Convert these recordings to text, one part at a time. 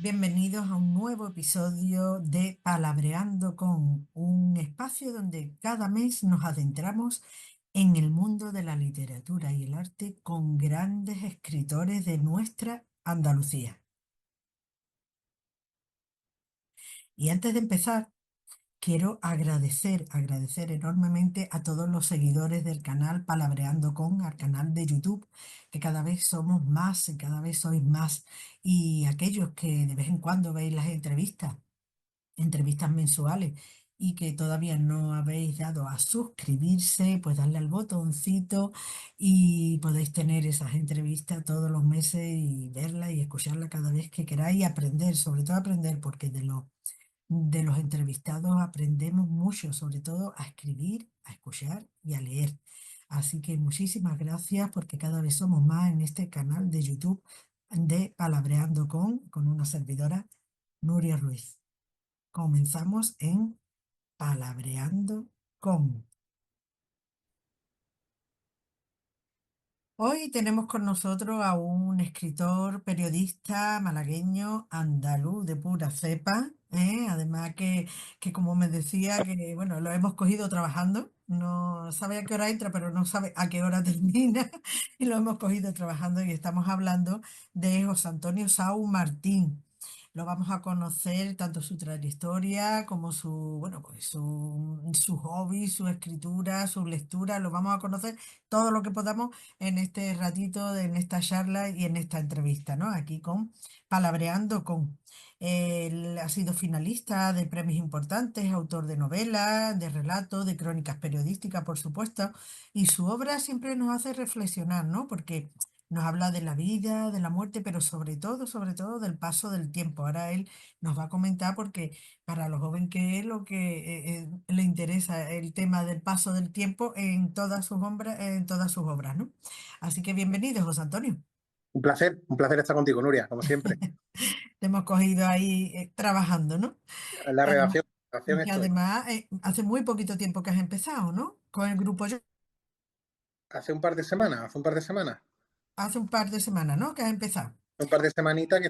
Bienvenidos a un nuevo episodio de Palabreando con, un espacio donde cada mes nos adentramos en el mundo de la literatura y el arte con grandes escritores de nuestra Andalucía. Y antes de empezar, quiero agradecer enormemente a todos los seguidores del canal Palabreando con, al canal de YouTube, que cada vez somos más y cada vez sois más. Y aquellos que de vez en cuando veis las entrevistas mensuales y que todavía no habéis dado a suscribirse, pues darle al botoncito y podéis tener esas entrevistas todos los meses y verla y escucharla cada vez que queráis y aprender, sobre todo aprender, porque de los entrevistados aprendemos mucho, sobre todo a escribir, a escuchar y a leer. Así que muchísimas gracias porque cada vez somos más en este canal de YouTube de Palabreando con una servidora, Nuria Ruiz. Comenzamos en Palabreando con. Hoy tenemos con nosotros a un escritor, periodista malagueño, andaluz de pura cepa, ¿eh? Además que como me decía, que bueno, lo hemos cogido trabajando, no sabe a qué hora entra, pero no sabe a qué hora termina, y lo hemos cogido trabajando y estamos hablando de José Antonio Sau Martín. Lo vamos a conocer tanto su trayectoria como bueno, pues su hobby, su escritura, su lectura, lo vamos a conocer todo lo que podamos en este ratito, en esta charla y en esta entrevista, ¿no? Aquí con Palabreando con. Él ha sido finalista de premios importantes, autor de novelas, de relatos, de crónicas periodísticas, por supuesto, y su obra siempre nos hace reflexionar, ¿no? Porque nos habla de la vida, de la muerte, pero sobre todo del paso del tiempo. Ahora él nos va a comentar porque para lo joven que es, lo que le interesa el tema del paso del tiempo en todas sus obras, ¿no? Así que bienvenido, José Antonio. Un placer estar contigo, Nuria, como siempre. Te hemos cogido ahí trabajando, ¿no? En la Y además, redacción y que estoy. además hace muy poquito tiempo que has empezado, ¿no? Con el grupo yo. Hace un par de semanas, Hace un par de semanas, ¿no? Que has empezado. un par de semanitas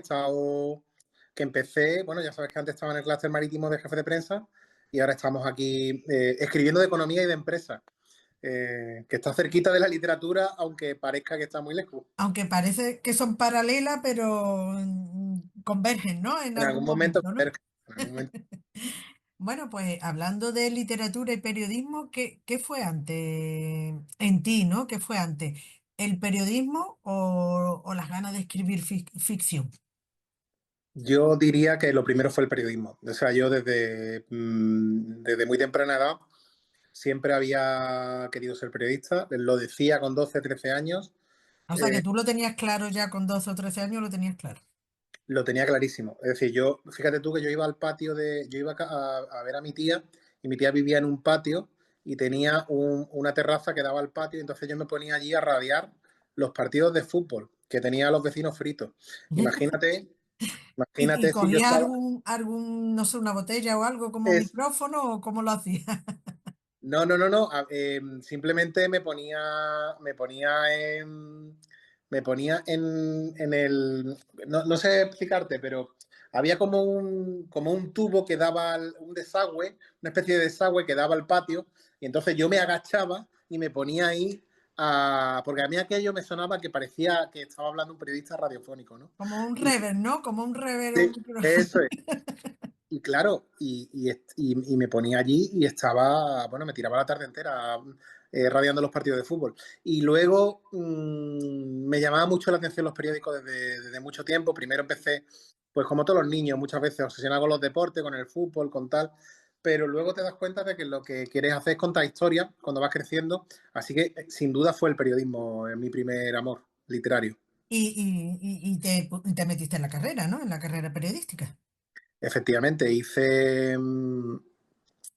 que empecé, bueno, ya sabes que antes estaba en el clúster marítimo de jefe de prensa y ahora estamos aquí escribiendo de economía y de empresa, que está cerquita de la literatura, aunque parezca que está muy lejos. Aunque parece que son paralelas, pero convergen, ¿no? En En algún algún momento, momento, ¿no? en algún momento. Bueno, pues hablando de literatura y periodismo, ¿qué fue antes en ti, ¿no? ¿Qué fue antes? ¿El periodismo o las ganas de escribir ficción? Yo diría que lo primero fue el periodismo. O sea, yo desde muy temprana edad siempre había querido ser periodista, lo decía con 12, 13 años, O sea, que tú lo tenías claro ya con 12 o 13 años, lo tenías claro. lo tenía clarísimo. Es decir, yo, fíjate tú que yo iba al patio yo iba a ver a mi tía y mi tía vivía en un patio y tenía una terraza que daba al patio y entonces yo me ponía allí a radiar los partidos de fútbol que tenía a los vecinos fritos. Imagínate, ¿Y imagínate si yo cogías estaba... no sé, una botella o algo como Es, micrófono o cómo lo hacías? no. Simplemente me ponía en el, no sé explicarte, pero había como un tubo que daba un desagüe, una especie de desagüe que daba al patio, y entonces yo me agachaba y me ponía ahí porque a mí aquello me sonaba que parecía que estaba hablando un periodista radiofónico, ¿no? Como un Y rever, ¿no? Como un rever, sí, un micrófono. eso es. Y claro, y me ponía allí y estaba, bueno, me tiraba la tarde entera radiando los partidos de fútbol. Y luego me llamaba mucho la atención los periódicos desde mucho tiempo. Primero empecé, pues como todos los niños, muchas veces obsesionado con los deportes, con el fútbol, con tal. Pero luego te das cuenta de que lo que quieres hacer es contar historias cuando vas creciendo. Así que sin duda fue el periodismo mi primer amor literario. Y te metiste en la carrera, ¿no? En la carrera periodística. Efectivamente,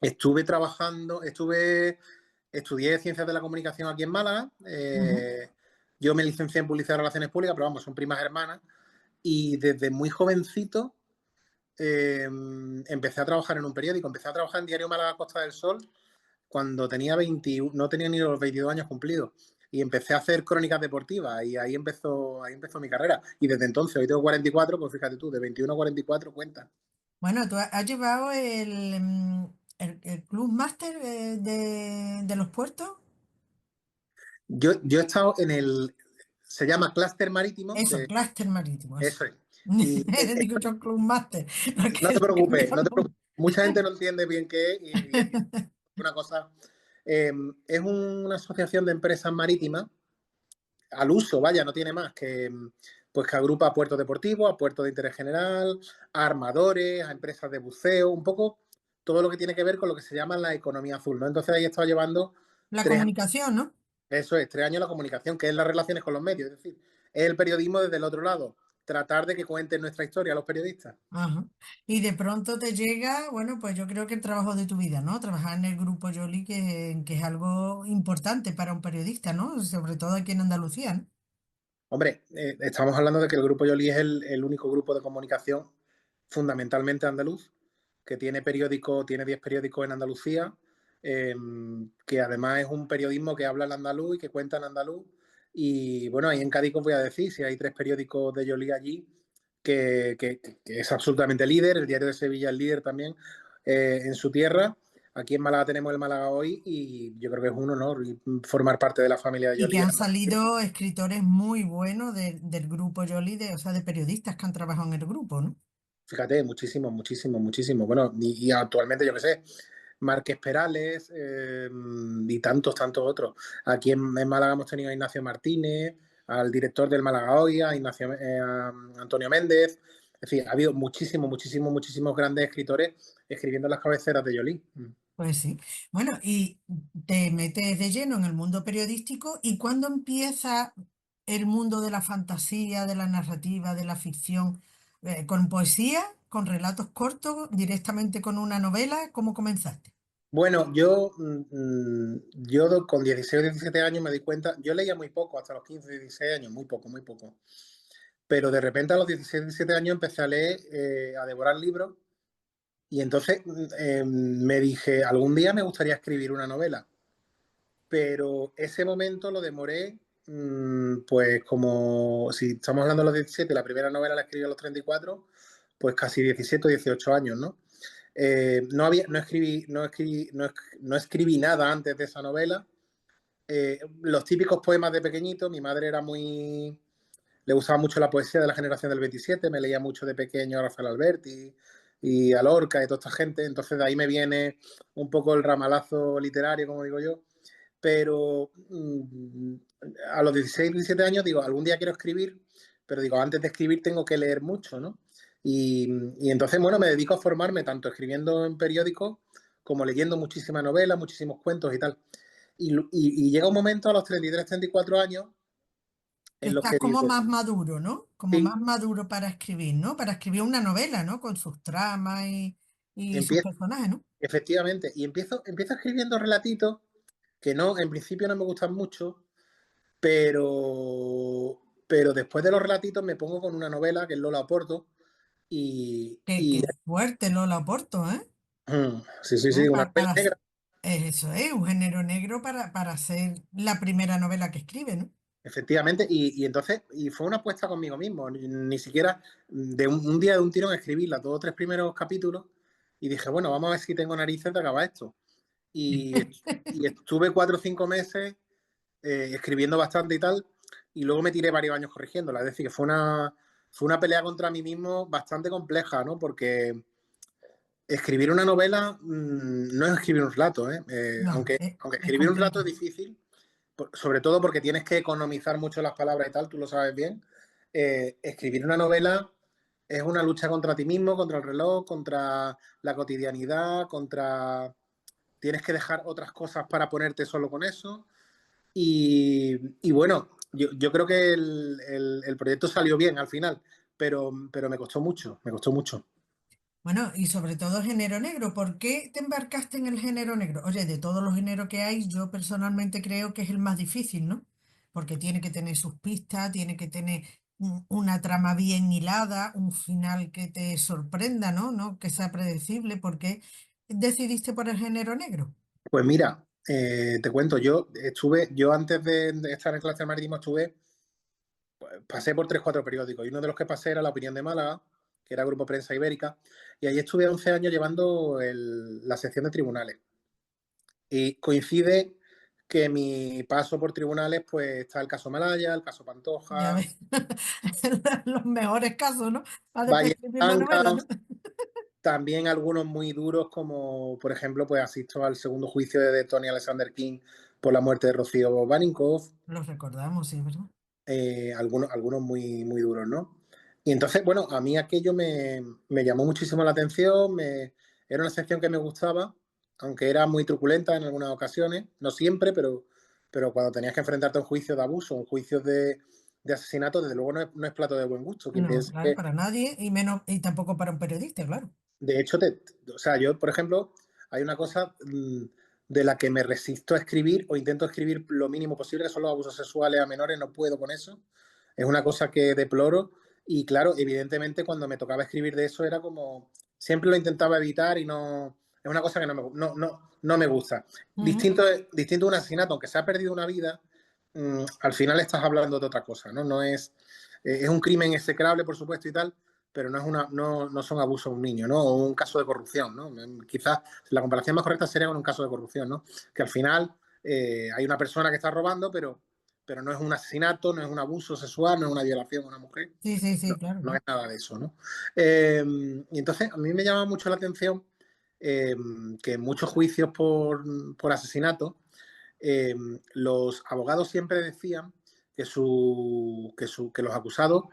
estuve trabajando, estudié Ciencias de la Comunicación aquí en Málaga. Ujú. Yo me licencié en Publicidad y Relaciones Públicas, pero vamos, son primas hermanas. Y desde muy jovencito empecé a trabajar en un periódico. Empecé a trabajar en Diario Málaga Costa del Sol cuando tenía 21, no tenía ni los 22 años cumplidos. y empecé a hacer crónicas deportivas y ahí empezó mi carrera. Y desde entonces, hoy tengo 44, pues fíjate tú, de 21 a 44 cuentan. Bueno, tú has llevado el Club Máster de los puertos. Yo he estado en se llama Clúster Marítimo, Eso, clúster marítimo, eso. eso es. Y Digo yo Club Máster, no te porque preocupes, no te cambiamos. preocupes. Mucha gente no entiende bien qué es y es una cosa. Es una asociación de empresas marítimas al uso, vaya, no tiene más que pues que agrupa a puertos deportivos, a puertos de interés general, a armadores, a empresas de buceo, un poco todo lo que tiene que ver con lo que se llama la economía azul, ¿no? Entonces ahí he estado llevando La 3 años, comunicación, ¿no? eso es, 3 años la comunicación, que es las relaciones con los medios, es decir, es el periodismo desde el otro lado, tratar de que cuenten nuestra historia a los periodistas. Ajá. Y de pronto te llega, bueno, pues yo creo que el trabajo de tu vida, ¿no? Trabajar en el Grupo Yoli, que es algo importante para un periodista, ¿no? Sobre todo aquí en Andalucía, ¿no? Hombre, estamos hablando de que el Grupo Yoli es el único grupo de comunicación fundamentalmente andaluz, que tiene periódico, tiene 10 periódicos en Andalucía, eh, que además es un periodismo que habla en andaluz y que cuenta en andaluz. Y bueno, ahí en Cádiz os voy a decir, si hay 3 periódicos de Yoli allí, que es absolutamente líder, el Diario de Sevilla es líder también en su tierra. Aquí en Málaga tenemos el Málaga Hoy y yo creo que es un honor formar parte de la familia de Y que Yoli en han Andalucía. salido escritores muy buenos del Grupo Yoli, o sea, de periodistas que han trabajado en el grupo, ¿no? Fíjate, muchísimo, muchísimo, muchísimo. Bueno, y actualmente, yo qué sé, Márquez Perales y tantos, tantos otros. Aquí en Málaga hemos tenido a Ignacio Martínez, al director del Málaga Hoy, a Antonio Méndez. Es decir, ha habido muchísimos, muchísimos, muchísimos grandes escritores escribiendo las cabeceras de Yolí. Pues sí. Bueno, y te metes de lleno en el mundo periodístico y ¿cuándo empieza el mundo de la fantasía, de la narrativa, de la ficción? ¿Con poesía, con relatos cortos, directamente con una novela? ¿Cómo comenzaste? Bueno, yo con 16 o 17 años me di cuenta, yo leía muy poco, hasta los 15, 16 años, muy poco, muy poco. Pero de repente a los 16, 17 años empecé a leer, a devorar libros y entonces me dije, algún día me gustaría escribir una novela, pero ese momento lo demoré, pues como si estamos hablando de los 17, la primera novela la escribí a los 34, pues casi 17 o 18 años, ¿no? No escribí nada antes de esa novela. Los típicos poemas de pequeñito, mi madre era muy, le gustaba mucho la poesía de la generación del 27, me leía mucho de pequeño a Rafael Alberti y a Lorca y toda esta gente, entonces de ahí me viene un poco el ramalazo literario, como digo yo, pero a los 16, 17 años digo, algún día quiero escribir, pero digo, antes de escribir tengo que leer mucho, ¿no? Y entonces, bueno, me dedico a formarme tanto escribiendo en periódicos como leyendo muchísimas novelas, muchísimos cuentos y tal. Y llega un momento a los 33, 34 años Que en los estás que como digo, más maduro, ¿no? Como sí, más maduro para escribir, ¿no? Para escribir una novela, ¿no? Con sus tramas y sus empiezo, personajes, ¿no? efectivamente, y empiezo escribiendo relatitos que no, en principio no me gustan mucho, pero después de los relatitos me pongo con una novela que es Lola Oporto Qué fuerte Lola Porto, ¿eh? sí, sí, sí, una novela negra, Eso es, un género negro para ser la primera novela que escribe, ¿no? efectivamente, y entonces, y fue una apuesta conmigo mismo, ni siquiera de un día de un tirón escribí los 2 o 3 primeros capítulos y dije, bueno, vamos a ver si tengo narices de acabar esto. Y, y estuve 4 o 5 meses escribiendo bastante y tal, y luego me tiré varios años corrigiéndola. Es decir, que fue una pelea contra mí mismo bastante compleja, ¿no? Porque escribir una novela no es escribir un relato, ¿eh? No, Aunque es escribir un relato es complicado. difícil, sobre todo porque tienes que economizar mucho las palabras y tal, tú lo sabes bien. Escribir una novela es una lucha contra ti mismo, contra el reloj, contra la cotidianidad, contra... Tienes que dejar otras cosas para ponerte solo con eso. Y bueno, yo creo que el proyecto salió bien al final, pero me costó mucho, me costó mucho. Bueno, y sobre todo género negro. ¿Por qué te embarcaste en el género negro? Oye, de todos los géneros que hay, yo personalmente creo que es el más difícil, ¿no? Porque tiene que tener sus pistas, tiene que tener una trama bien hilada, un final que te sorprenda, ¿no? ¿No? Que sea predecible. ¿Por qué decidiste por el género negro? Pues mira, Te cuento, yo antes de estar en clase de marítima pasé por 3, 4 periódicos y uno de los que pasé era La Opinión de Málaga, que era Grupo Prensa Ibérica, y ahí estuve 11 años llevando la sección de tribunales. Y coincide que mi paso por tribunales, pues está el caso Malaya, el caso Ya Pantoja, ves, los mejores casos, ¿no? Para después Valle escribir la novela, Blanca, ¿no? también algunos muy duros, como por ejemplo, pues asisto al segundo juicio de Tony Alexander King por la muerte de Rocío Barinkoff, Los recordamos, sí, ¿verdad? algunos muy, muy duros, ¿no? Y entonces, bueno, a mí aquello me llamó muchísimo la atención, era una sección que me gustaba, aunque era muy truculenta en algunas ocasiones, no siempre, pero cuando tenías que enfrentarte a un juicio de abuso, un juicio de asesinato, desde luego no es plato de buen gusto. Quien No, piense claro, que, para nadie y menos, y tampoco para un periodista, claro. de hecho, o sea, yo, por ejemplo, hay una cosa de la que me resisto a escribir o intento escribir lo mínimo posible, que son los abusos sexuales a menores, no puedo con eso. Es una cosa que deploro y claro, evidentemente cuando me tocaba escribir de eso era como, siempre lo intentaba evitar y no, es una cosa que no me gusta. Ujú. Distinto a un asesinato, aunque se ha perdido una vida, al final estás hablando de otra cosa, ¿no? Es un crimen execrable, por supuesto, y tal, pero no son abusos a un niño, ¿no? O un caso de corrupción, ¿no? Quizás la comparación más correcta sería con un caso de corrupción, ¿no? Que al final hay una persona que está robando, pero no es un asesinato, no es un abuso sexual, no es una violación a una mujer, Sí, sí, sí, claro, no es claro. nada de eso, ¿no? Y entonces a mí me llama mucho la atención eh, que en muchos juicios por asesinato, eh, los abogados siempre decían que los acusados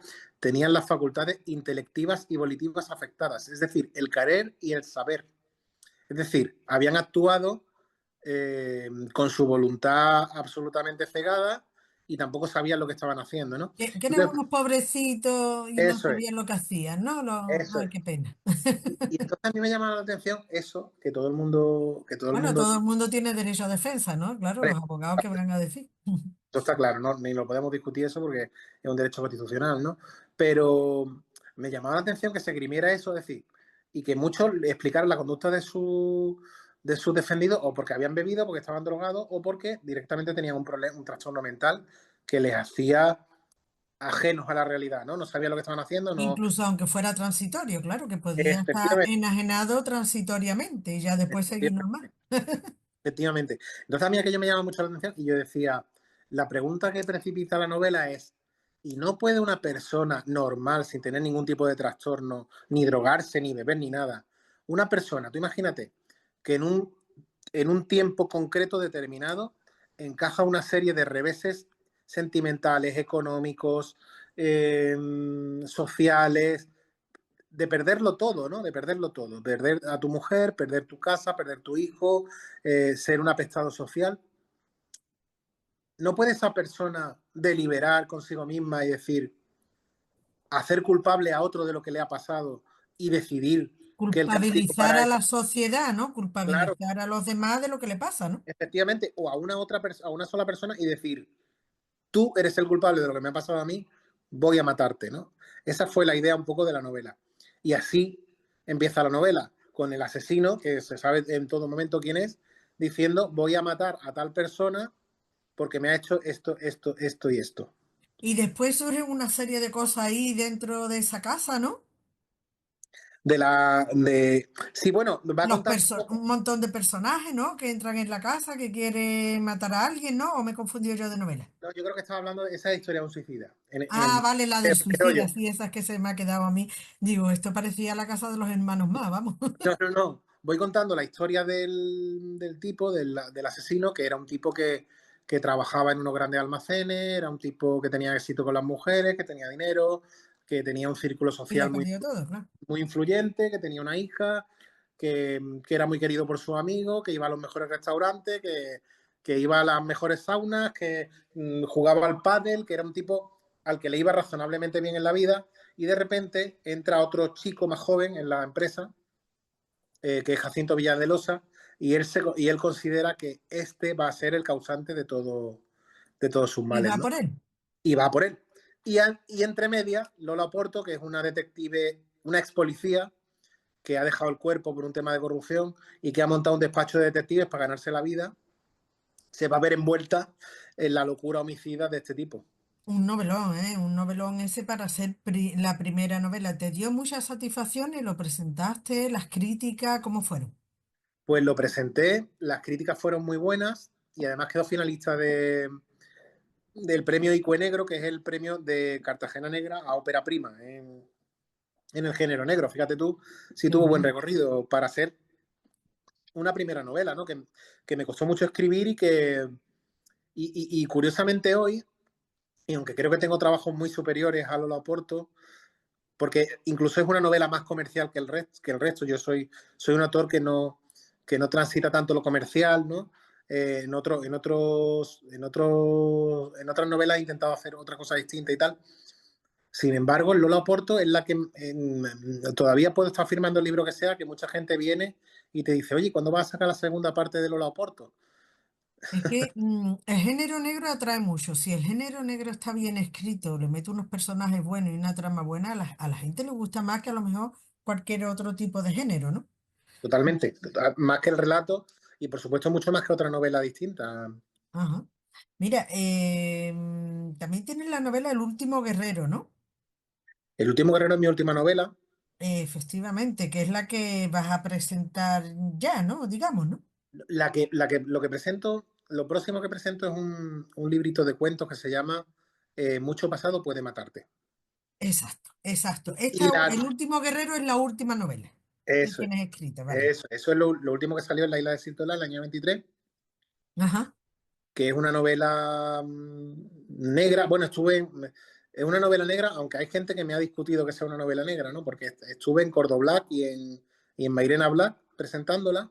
tenían las facultades intelectivas y volitivas afectadas, es decir, el querer y el saber. Es decir, habían actuado con su voluntad absolutamente cegada y tampoco sabían lo que estaban haciendo, ¿no? Que eran Entonces, unos pobrecitos y no eso es, sabían lo que hacían, ¿no? eso Ay, es. qué pena. Y entonces a mí me llama la atención eso, que todo el mundo, Bueno, todo el mundo tiene derecho a defensa, ¿no? Claro, los abogados que van a decir. esto está claro, ¿no? Ni lo podemos discutir eso porque es un derecho constitucional, ¿no? Pero me llamaba la atención que se grimiera eso, es decir, y que muchos le explicaran la conducta de sus defendidos o porque habían bebido, porque estaban drogados o porque directamente tenían un problema, un trastorno mental que les hacía ajenos a la realidad, ¿no? No sabían lo que estaban haciendo, no. Incluso aunque fuera transitorio, claro, que podía estar Efectivamente, enajenado transitoriamente y ya después seguir normal. efectivamente. Entonces a mí aquello me llama mucho la atención y yo decía, la pregunta que precipita la novela es, ¿y no puede una persona normal, sin tener ningún tipo de trastorno, ni drogarse, ni beber, ni nada? Una persona, tú imagínate, que en un tiempo concreto determinado encaja una serie de reveses sentimentales, económicos, sociales, de perderlo todo, ¿no? De perderlo todo. Perder a tu mujer, perder tu casa, perder tu hijo, ser un apestado social. ¿No puede esa persona deliberar consigo misma y decir, hacer culpable a otro de lo que le ha pasado y decidir que el castigo Culpabilizar para a esa, la sociedad, ¿no? claro, Culpabilizar a los demás de lo que le pasa, ¿no? efectivamente, o a una sola persona y decir, tú eres el culpable de lo que me ha pasado a mí, voy a matarte, ¿no? Esa fue la idea un poco de la novela. Y así empieza la novela, con el asesino, que se sabe en todo momento quién es, diciendo, voy a matar a tal persona porque me ha hecho esto, esto, esto y esto. Y después surge una serie de cosas ahí dentro de esa casa, ¿no? Sí, bueno, va contando un poco. Un montón de personajes, ¿no? Que entran en la casa, que quieren matar a alguien, ¿no? ¿O me he confundido yo de novela? No, yo creo que estaba hablando de esa historia de un suicida. Ah, vale, la del Pero suicida, yo, sí, esa es que se me ha quedado a mí. Digo, esto parecía la casa de los hermanos más, vamos. no. Voy contando la historia del tipo, del asesino, que era un tipo que trabajaba en unos grandes almacenes, era un tipo que tenía éxito con las mujeres, que tenía dinero, que tenía un círculo Y lo social ha muy, perdido todo, claro. muy influyente, que tenía una hija, que era muy querido por sus amigos, que iba a los mejores restaurantes, que iba a las mejores saunas, que jugaba al pádel, que era un tipo al que le iba razonablemente bien en la vida, y de repente entra otro chico más joven en la empresa, que es Jacinto Villadelosa, y él considera que este va a ser el causante de todos sus Y males, va ¿no? por él. Y va por él. Y entre medias, Lola Porto, que es una detective, una ex policía, que ha dejado el cuerpo por un tema de corrupción y que ha montado un despacho de detectives para ganarse la vida, se va a ver envuelta en la locura homicida de este tipo. Un novelón, ¿eh? Un novelón ese para ser la primera novela. ¿Te dio muchas satisfacciones? ¿Lo presentaste? ¿Las críticas? ¿Cómo fueron? Pues lo presenté, las críticas fueron muy buenas y además quedó finalista del premio Icue Negro, que es el premio de Cartagena Negra a ópera prima en el género negro. Fíjate tú, sí Qué tuvo buen bueno. recorrido para ser una primera novela, ¿no? Que me costó mucho escribir y curiosamente hoy, y aunque creo que tengo trabajos muy superiores a Lola Oporto, porque incluso es una novela más comercial que el resto. Soy un autor que no transita tanto lo comercial, ¿no? En otras novelas he intentado hacer otra cosa distinta y tal. Sin embargo, Lola Oporto es la que todavía puedo estar firmando el libro que sea, que mucha gente viene y te dice, oye, ¿cuándo vas a sacar la segunda parte de Lola Oporto? Es que el género negro atrae mucho. Si el género negro está bien escrito, le mete unos personajes buenos y una trama buena, a la gente le gusta más que a lo mejor cualquier otro tipo de género, ¿no? Totalmente, más que el relato y por supuesto mucho más que otra novela distinta. Ajá. Mira, también tienes la novela El último guerrero, ¿no? El último guerrero es mi última novela. Efectivamente, que es la que vas a presentar ya, ¿no? Digamos, ¿no? Lo que presento, lo próximo que presento es un librito de cuentos que se llama Mucho pasado puede matarte. Exacto, exacto. Y El último guerrero es la última novela que eso, tienes escrita, ¿vale? eso es lo último que salió en La Isla de Sitola el año 23, Ajá. que es una novela negra. Bueno, es una novela negra, aunque hay gente que me ha discutido que sea una novela negra, ¿no? Porque estuve en Cordoblac y en Mairena Black presentándola.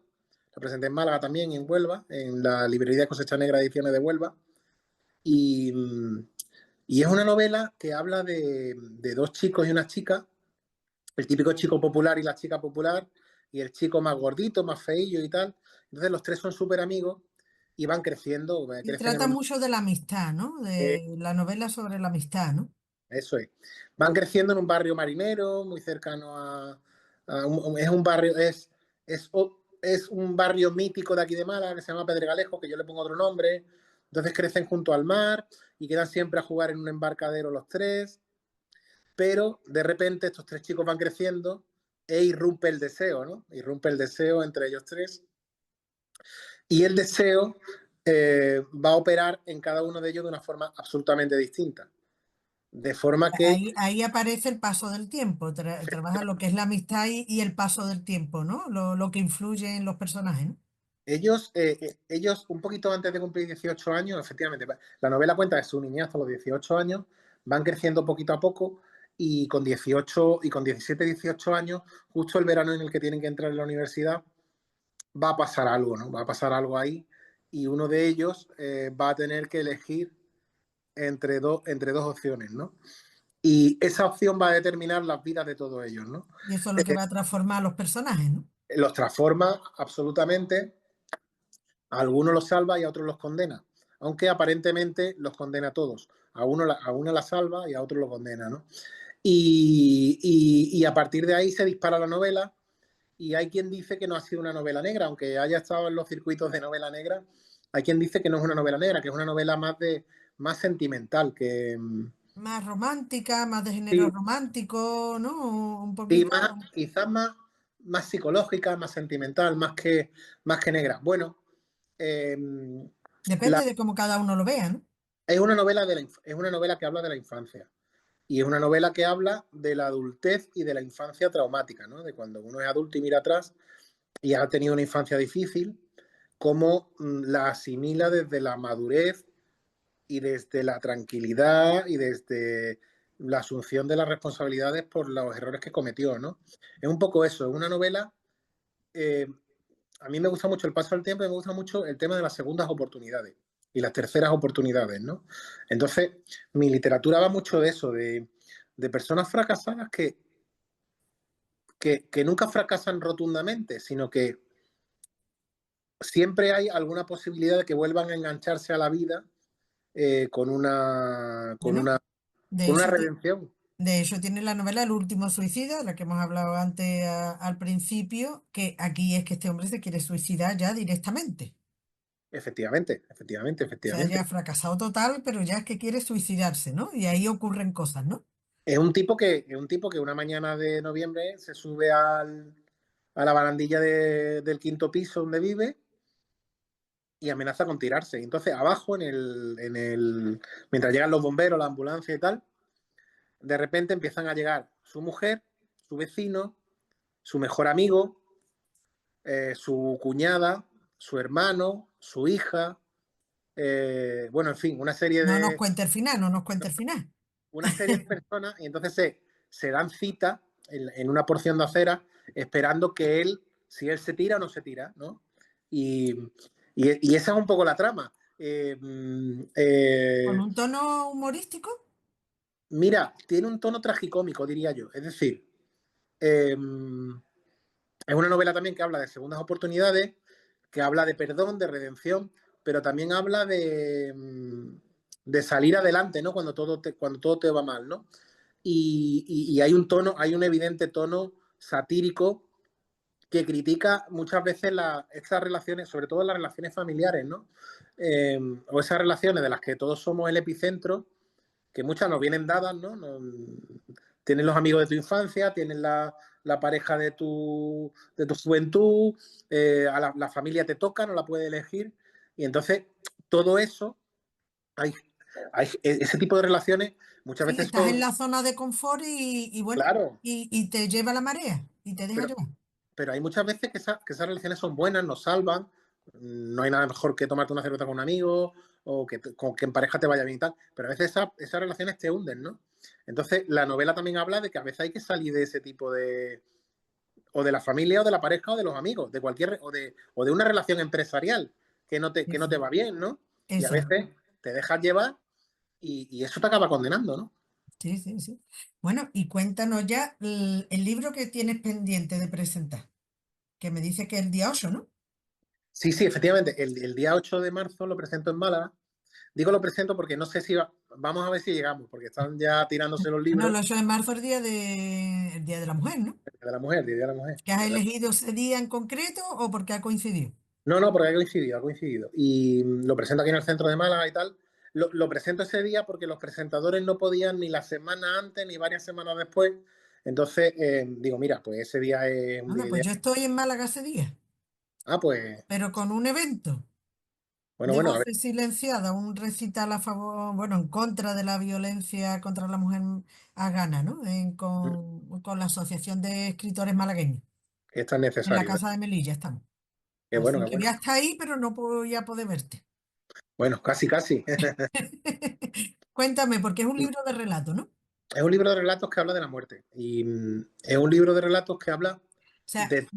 La presenté en Málaga también y en Huelva, en la librería Cosecha Negra Ediciones de Huelva. Y, y es una novela que habla de dos chicos y una chica, el típico chico popular y la chica popular, y el chico más gordito, más feillo y tal. Entonces los tres son súper amigos y van creciendo, Y crecen en trata una... mucho de la amistad, ¿no? De la novela sobre la amistad, ¿no? Eso es. Van creciendo en un barrio marinero, muy cercano es un barrio, es un barrio mítico de aquí de Málaga que se llama Pedregalejo, que yo le pongo otro nombre. Entonces crecen junto al mar y quedan siempre a jugar en un embarcadero los tres. Pero de repente estos tres chicos van creciendo e irrumpe el deseo, ¿no? Irrumpe el deseo entre ellos tres. Y el deseo va a operar en cada uno de ellos de una forma absolutamente distinta. De forma que Ahí aparece el paso del tiempo, trabaja lo que es la amistad y el paso del tiempo, ¿no? Lo que influye en los personajes, ¿no? ellos, un poquito antes de cumplir 18 años, efectivamente, la novela cuenta de su niñez hasta los 18 años, van creciendo poquito a poco y con 18 y con 17, 18 años, justo el verano en el que tienen que entrar en la universidad, va a pasar algo, ¿no? Va a pasar algo ahí y uno de ellos va a tener que elegir entre dos opciones, ¿no? Y esa opción va a determinar las vidas de todos ellos, ¿no? Y eso es lo que va a transformar a los personajes, ¿no? Los transforma absolutamente. A algunos los salva y a otros los condena, aunque aparentemente los condena a todos. A uno la salva y a otro lo condena, ¿no? Y a partir de ahí se dispara la novela y hay quien dice que no ha sido una novela negra, aunque haya estado en los circuitos de novela negra, hay quien dice que no es una novela negra, que es una novela más sentimental, que Más romántica, más de género sí, romántico, ¿no? Un sí, poquito. quizás más psicológica, más sentimental, más que negra. Bueno, eh, Depende la, de cómo cada uno lo vea, ¿no? es una novela es una novela que habla de la infancia y es una novela que habla de la adultez y de la infancia traumática, ¿no? De cuando uno es adulto y mira atrás y ha tenido una infancia difícil, cómo la asimila desde la madurez y desde la tranquilidad y desde la asunción de las responsabilidades por los errores que cometió, ¿no? Es un poco eso, es una novela eh, a mí me gusta mucho el paso del tiempo y me gusta mucho el tema de las segundas oportunidades y las terceras oportunidades, ¿no? Entonces, mi literatura va mucho de eso, de personas fracasadas que nunca fracasan rotundamente, sino que siempre hay alguna posibilidad de que vuelvan a engancharse a la vida Bueno, de con una eso, redención. de eso tiene la novela El último suicida, de la que hemos hablado antes al principio, que aquí es que este hombre se quiere suicidar ya directamente. Efectivamente, efectivamente, O sea, ya efectivamente. ha fracasado total, pero ya es que quiere suicidarse, ¿no? Y ahí ocurren cosas, ¿no? Es un tipo que una mañana de noviembre se sube a la barandilla del quinto piso donde vive y amenaza con tirarse. Entonces, abajo, mientras llegan los bomberos, la ambulancia y tal, de repente empiezan a llegar su mujer, su vecino, su mejor amigo, su cuñada, su hermano, su hija, bueno, en fin, No nos cuente el final, no nos cuente el final. una serie de personas y entonces se dan cita en una porción de acera esperando que él, si él se tira o no se tira, ¿no? Y, y esa es un poco la trama. Con un tono humorístico. Mira, tiene un tono tragicómico, diría yo. Es decir, eh, es una novela también que habla de segundas oportunidades, que habla de perdón, de redención, pero también habla de salir adelante, ¿no? Cuando todo te va mal, ¿no? Y hay un tono, hay un evidente tono satírico que critica muchas veces estas relaciones, sobre todo las relaciones familiares, ¿no? O esas relaciones de las que todos somos el epicentro, que muchas nos vienen dadas, ¿no? Tienes los amigos de tu infancia, tienes la pareja de tu juventud, la familia te toca, no la puedes elegir. Y entonces, todo eso, hay, ese tipo de relaciones muchas Sí, veces estás en son, la zona de confort y bueno, claro, y te lleva la marea y te deja pero llevar. pero hay muchas veces que esas relaciones son buenas, nos salvan. No hay nada mejor que tomarte una cerveza con un amigo o que en pareja te vaya bien y tal. Pero a veces esas relaciones te hunden, ¿no? Entonces, la novela también habla de que a veces hay que salir de ese tipo o de la familia o de la pareja o de los amigos, de cualquier, o de una relación empresarial que no te, Sí, que no te sí. va bien, ¿no? Y a Exacto. veces te dejas llevar y eso te acaba condenando, ¿no? Sí, sí, sí. Bueno, y cuéntanos ya el libro que tienes pendiente de presentar, que me dice que el día 8, ¿no? Sí, sí, efectivamente. El día 8 de marzo lo presento en Málaga. Digo lo presento porque no sé si vamos a ver si llegamos, porque están ya tirándose los No, libros el 8 de marzo es el día de la mujer, ¿no? de la mujer, de Día de la Mujer. ¿Que has elegido ese día en concreto o porque ha coincidido? No, no, porque ha coincidido, ha coincidido. Y lo presento aquí en el centro de Málaga y tal. Lo presento ese día porque los presentadores no podían ni la semana antes ni varias semanas después. Entonces, digo, mira, pues ese día es un Anda, día pues ideal. yo estoy en Málaga ese día, Ah, pues, pero con un evento bueno, de bueno, a ver, voces silenciadas, un recital a favor, bueno, en contra de la violencia contra la mujer afgana, ¿no? Con la Asociación de Escritores Malagueños. que es tan En la necesario, ¿eh? Casa de Melilla estamos. Qué bueno, Así qué que voy bueno. a estar ahí, pero no voy a poder verte. Bueno, casi, casi. Cuéntame, porque es un libro de relato, ¿no? O Es un libro de relatos que habla de la muerte. Y es un libro de relatos que habla sea, de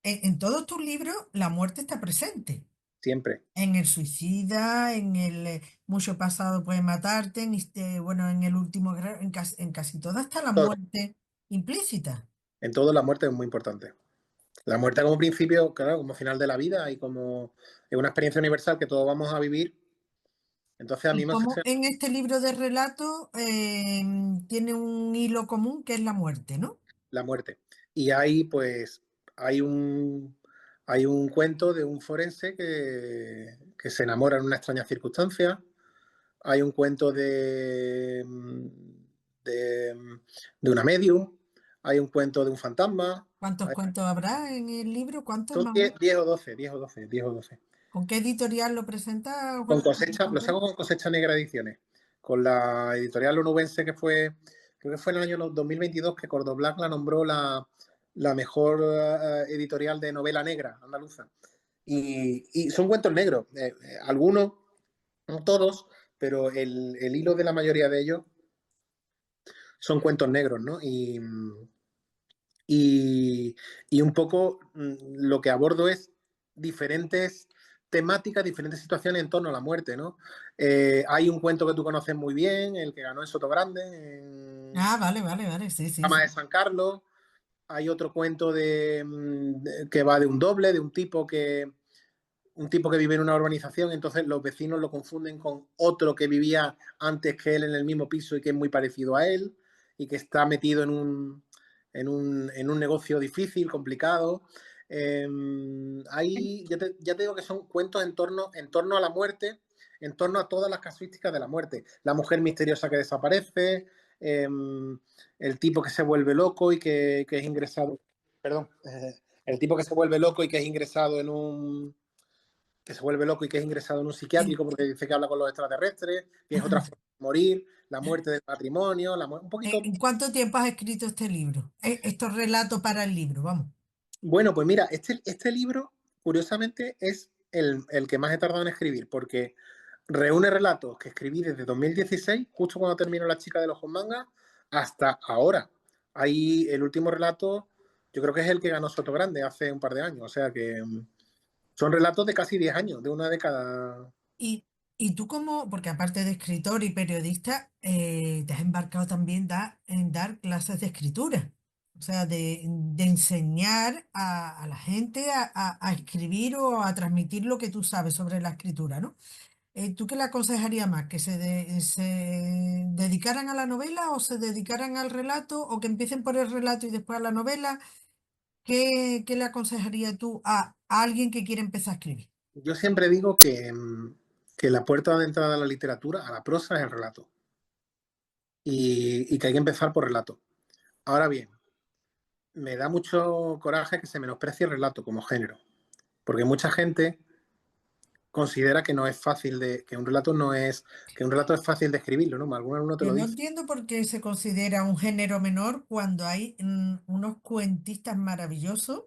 en todos tus libros la muerte está presente. siempre. En el suicida, en el mucho pasado puede matarte, bueno, en el último, en casi todas está la Todo. muerte implícita. En todo la muerte es muy importante. La muerte como principio, claro, como final de la vida y como es una experiencia universal que todos vamos a vivir. Entonces a mí Y me como obsesiona en este libro de relato tiene un hilo común que es la muerte, ¿no? la muerte. Y ahí, pues, hay un cuento de un forense que se enamora en una extraña circunstancia. Hay un cuento de una medium. Hay un cuento de un fantasma. ¿Cuántos Hay- cuentos habrá en el libro? ¿Cuántos Son más o 10, menos? 10 o 12, 10 o 12, 10 o 12. ¿Con qué editorial lo presenta? Con cosecha, lo saco con Cosecha Negra Ediciones, con la editorial onubense creo que fue en el año 2022 que Cordoblac la nombró la mejor editorial de novela negra andaluza. Y son cuentos negros, algunos, no todos, pero el hilo de la mayoría de ellos son cuentos negros, ¿no? Y un poco lo que abordo es diferentes temáticas, diferentes situaciones en torno a la muerte, ¿no? Hay un cuento que tú conoces muy bien, el que ganó en Sotogrande, en Ah, vale, vale, vale, sí, sí, Cama sí. de San Carlos. Hay otro cuento que va de un doble, de un tipo que vive en una urbanización, entonces los vecinos lo confunden con otro que vivía antes que él en el mismo piso y que es muy parecido a él y que está metido en un negocio difícil, complicado. Ya te digo que son cuentos en torno a la muerte, en torno a todas las casuísticas de la muerte. La mujer misteriosa que desaparece, el tipo que se vuelve loco y que es ingresado, perdón, el tipo que se vuelve loco y que es ingresado en un, que se vuelve loco y que es ingresado en un ¿En, psiquiátrico porque dice que habla con los extraterrestres, que es otra forma de morir, la muerte del matrimonio, un poquito. en cuánto tiempo has escrito este libro? Estos relatos para el libro, vamos. Bueno, pues mira, este libro, curiosamente, es el que más he tardado en escribir, porque reúne relatos que escribí desde 2016, justo cuando terminó La chica de los ojos manga, hasta ahora. Ahí el último relato, yo creo que es el que ganó Soto Grande hace un par de años, o sea que son relatos de casi 10 años, de una década. Y, y tú como, porque aparte de escritor y periodista, te has embarcado también en dar clases de escritura. O sea, de enseñar a la gente a escribir o a transmitir lo que tú sabes sobre la escritura, ¿no? ¿Tú qué le aconsejarías más? ¿Que se dedicaran a la novela o se dedicaran al relato o que empiecen por el relato y después a la novela? ¿Qué le aconsejarías tú a alguien que quiere empezar a escribir? Yo siempre digo que la puerta de entrada a la literatura, a la prosa, es el relato. Y que hay que empezar por relato. Ahora bien, me da mucho coraje que se menosprecie el relato como género, porque mucha gente considera que no es fácil que un relato no es, que un relato es fácil de escribirlo, ¿no? Algún alumno te Que lo no dice. entiendo por qué se considera un género menor cuando hay unos cuentistas maravillosos,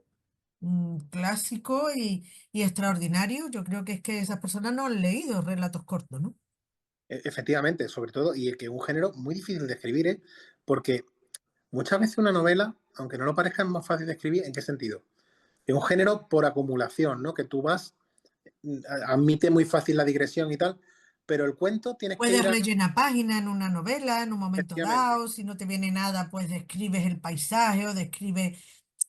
clásicos y extraordinarios. Yo creo que es que esas personas no han leído relatos cortos, ¿no? Efectivamente, sobre todo, y que es un género muy difícil de escribir, ¿eh? Porque muchas veces una novela, aunque no lo parezca, es más fácil de escribir. ¿En qué sentido? Es un género por acumulación, ¿no? Que tú vas, admite muy fácil la digresión y tal, pero el cuento tienes que Puedes ir a... rellenar páginas en una novela, en un momento Efectivamente. dado. Si no te viene nada, pues describes el paisaje o describes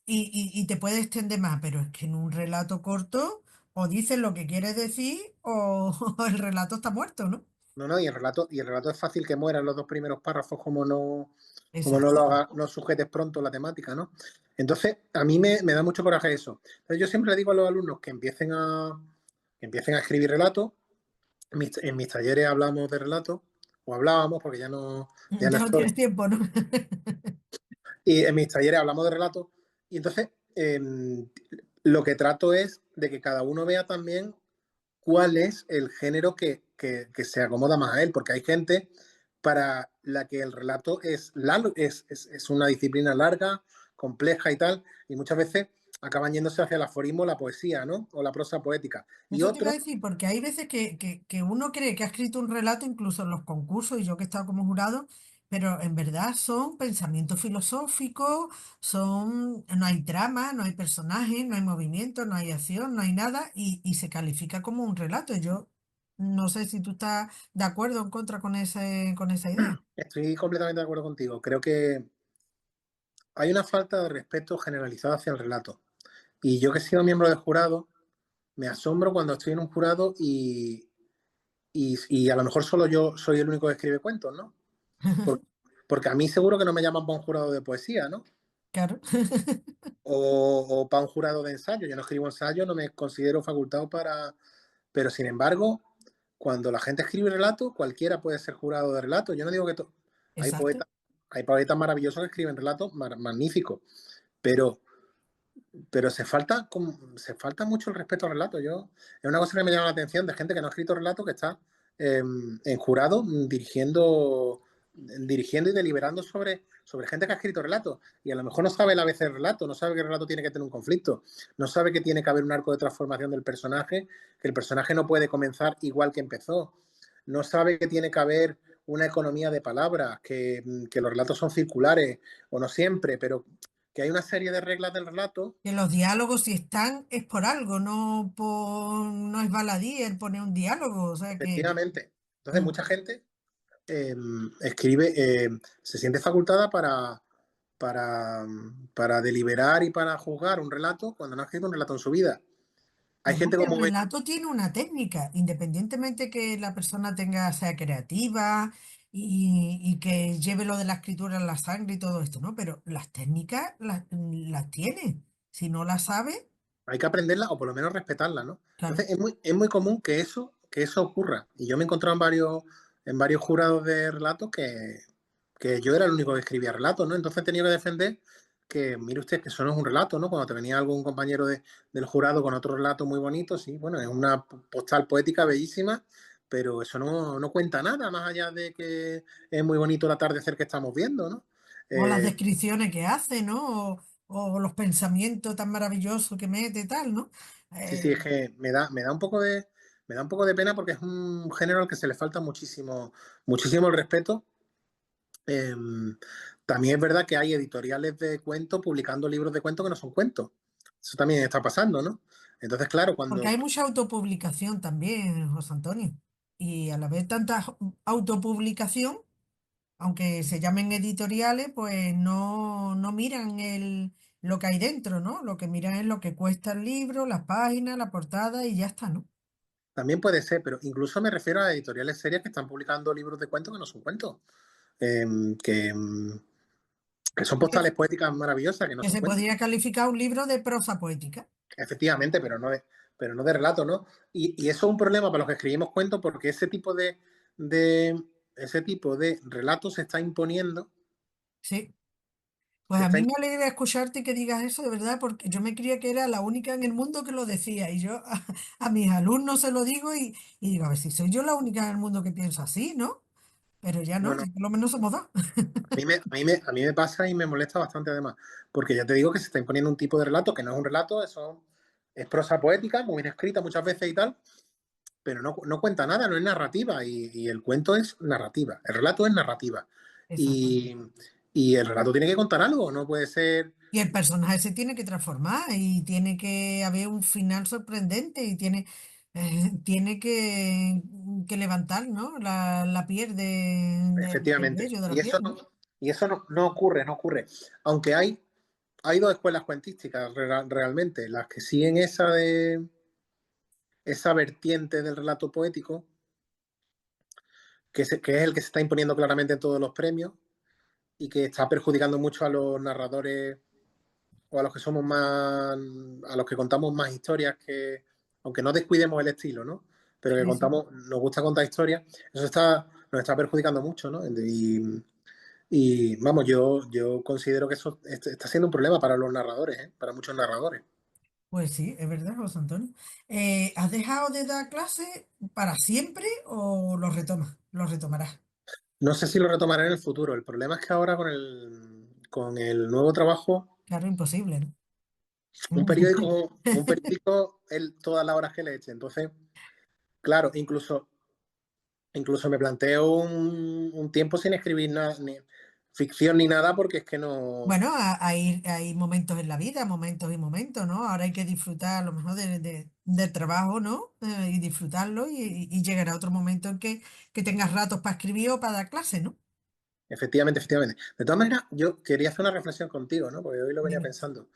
y te puedes extender más. Pero es que en un relato corto o dices lo que quieres decir o el relato está muerto, ¿no? No, no, y el relato es fácil que mueran los dos primeros párrafos como no Exacto. lo haga, no sujetes pronto la temática, ¿no? Entonces, a mí me da mucho coraje eso. Entonces, yo siempre le digo a los alumnos que empiecen a escribir relatos. En mis talleres hablamos de relatos, o hablábamos, porque ya no Ya no estoy. tienes tiempo, ¿no? Y en mis talleres hablamos de relatos. Y entonces, lo que trato es de que cada uno vea también cuál es el género que se acomoda más a él, porque hay gente para la que el relato es una disciplina larga, compleja y tal, y muchas veces acaban yéndose hacia el aforismo, la poesía, ¿no? O la prosa poética. Y Eso te iba a otros, decir, porque hay veces que uno cree que ha escrito un relato, incluso en los concursos, y yo que he estado como jurado, pero en verdad son pensamientos filosóficos, no hay trama, no hay personajes, no hay movimiento, no hay acción, no hay nada, y se califica como un relato. Yo no sé si tú estás de acuerdo o en contra con esa idea. estoy completamente de acuerdo contigo, creo que hay una falta de respeto generalizada hacia el relato. Y yo que he sido miembro del jurado, me asombro cuando estoy en un jurado y a lo mejor solo yo soy el único que escribe cuentos, ¿no? Por- porque a mí seguro que no me llaman para un jurado de poesía, ¿no? Claro, O para un jurado de ensayo. Yo no escribo ensayo, no me considero facultado para... Pero sin embargo, cuando la gente escribe relatos, cualquiera puede ser jurado de relatos. Yo no digo que... Hay exacto. poetas, hay poetas maravillosos que escriben relatos magníficos, pero se falta mucho el respeto al relato. Es una cosa que me llama la atención de gente que no ha escrito relato, que está en jurado dirigiendo y deliberando sobre gente que ha escrito relatos. Y a lo mejor no sabe el ABC del relato, no sabe que el relato tiene que tener un conflicto, no sabe que tiene que haber un arco de transformación del personaje, que el personaje no puede comenzar igual que empezó, no sabe que tiene que haber una economía de palabras, que los relatos son circulares, o no siempre, pero que hay una serie de reglas del relato, Que los diálogos, si están, es por algo, no es baladí el poner un diálogo. O sea que. efectivamente. Entonces, mm, mucha gente eh, escribe, se siente facultada para deliberar y para juzgar un relato cuando no ha escrito un relato en su vida. Hay No, gente que el como me... relato tiene una técnica, independientemente que la persona sea creativa y que lleve lo de la escritura en la sangre y todo esto, ¿no? Pero las técnicas las tiene. Si no las sabe. hay que aprenderla o por lo menos respetarla, ¿no? Claro. Entonces es muy común que eso ocurra. Y yo me he encontrado en varios jurados de relatos que yo era el único que escribía relatos, ¿no? Entonces he tenido que defender que, mire usted, que eso no es un relato, ¿no? Cuando te venía algún compañero del jurado con otro relato muy bonito, sí, bueno, es una postal poética bellísima, pero eso no cuenta nada más allá de que es muy bonito el atardecer que estamos viendo, ¿no? O las Eh, descripciones que hace, ¿no? O los pensamientos tan maravillosos que mete y tal, ¿no? Sí, sí, Eh, es que me da un poco de pena porque es un género al que se le falta muchísimo, muchísimo el respeto. Eh, También es verdad que hay editoriales de cuentos publicando libros de cuentos que no son cuentos. Eso también está pasando, ¿no? Entonces, claro, Porque cuando hay mucha autopublicación también, José Antonio. Y al haber tanta autopublicación, aunque se llamen editoriales, pues no miran lo que hay dentro, ¿no? Lo que miran es lo que cuesta el libro, las páginas, la portada y ya está, ¿no? también puede ser, pero incluso me refiero a editoriales serias que están publicando libros de cuentos que no son cuentos. Eh, que, que son Que, postales poéticas maravillosas que no que son se cuentos. podría calificar un libro de prosa poética. Efectivamente, pero no de relato, ¿no? Y eso es un problema para los que escribimos cuentos porque de, ese tipo de relatos se está imponiendo, Sí. Pues se a está, mí im- me alegra escucharte que digas eso, de verdad, porque yo me creía que era la única en el mundo que lo decía. Y yo a mis alumnos se lo digo y digo, a ver si soy yo la única en el mundo que pienso así, ¿no? Pero ya no, no, no. ya por lo menos somos dos. A mí me pasa y me molesta bastante además, porque ya te digo que se está imponiendo un tipo de relato que no es un relato, eso es prosa poética, muy bien escrita muchas veces y tal, pero no cuenta nada, no es narrativa y el cuento es narrativa, el relato es narrativa Exacto. y, y el relato tiene que contar algo, no puede ser. Y el personaje se tiene que transformar y tiene que haber un final sorprendente y tiene que levantar, ¿no? La piel del Efectivamente. vello de la piel, ¿no? Y eso no ocurre, no ocurre. Aunque hay dos escuelas cuentísticas realmente, las que siguen esa vertiente del relato poético, que es el que se está imponiendo claramente en todos los premios y que está perjudicando mucho a los narradores o a los que somos más, a los que contamos más historias que, aunque no descuidemos el estilo, ¿no? Pero que Sí, sí. contamos, nos gusta contar historias, nos está perjudicando mucho, ¿no? Y vamos, yo considero que eso está siendo un problema para los narradores, ¿eh? Para muchos narradores. Pues sí, es verdad, José Antonio. ¿Has dejado de dar clase para siempre o lo retomas? Lo retomarás. No sé si lo retomaré en el futuro. El problema es que ahora con el nuevo trabajo, Claro, imposible, ¿no? un periódico, todas las horas que le eche. Entonces, claro, incluso me planteo un tiempo sin escribir nada, ni ficción ni nada, porque es que no. Bueno, hay momentos en la vida, momentos y momentos, ¿no? Ahora hay que disfrutar a lo mejor del trabajo, ¿no? Y disfrutarlo y llegará otro momento en que tengas ratos para escribir o para dar clase, ¿no? Efectivamente, efectivamente. De todas maneras, yo quería hacer una reflexión contigo, ¿no? Porque hoy lo venía Dime. pensando.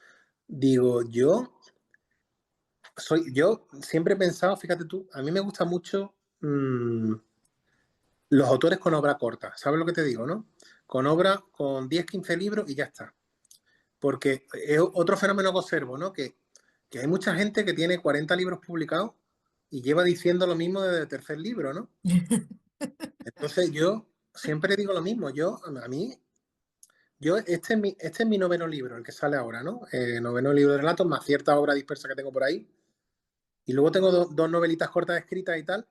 Digo, yo siempre he pensado, fíjate tú, a mí me gusta mucho los autores con obra corta. ¿Sabes lo que te digo, no? Con obra, con 10 15 libros y ya está. Porque es otro fenómeno que observo, ¿no? Que hay mucha gente que tiene 40 libros publicados y lleva diciendo lo mismo desde el tercer libro, ¿no? Entonces yo siempre digo lo mismo. Este es mi noveno libro, el que sale ahora, ¿no? Noveno libro de relatos, más cierta obra dispersa que tengo por ahí. Y luego tengo dos novelitas cortas escritas y tal.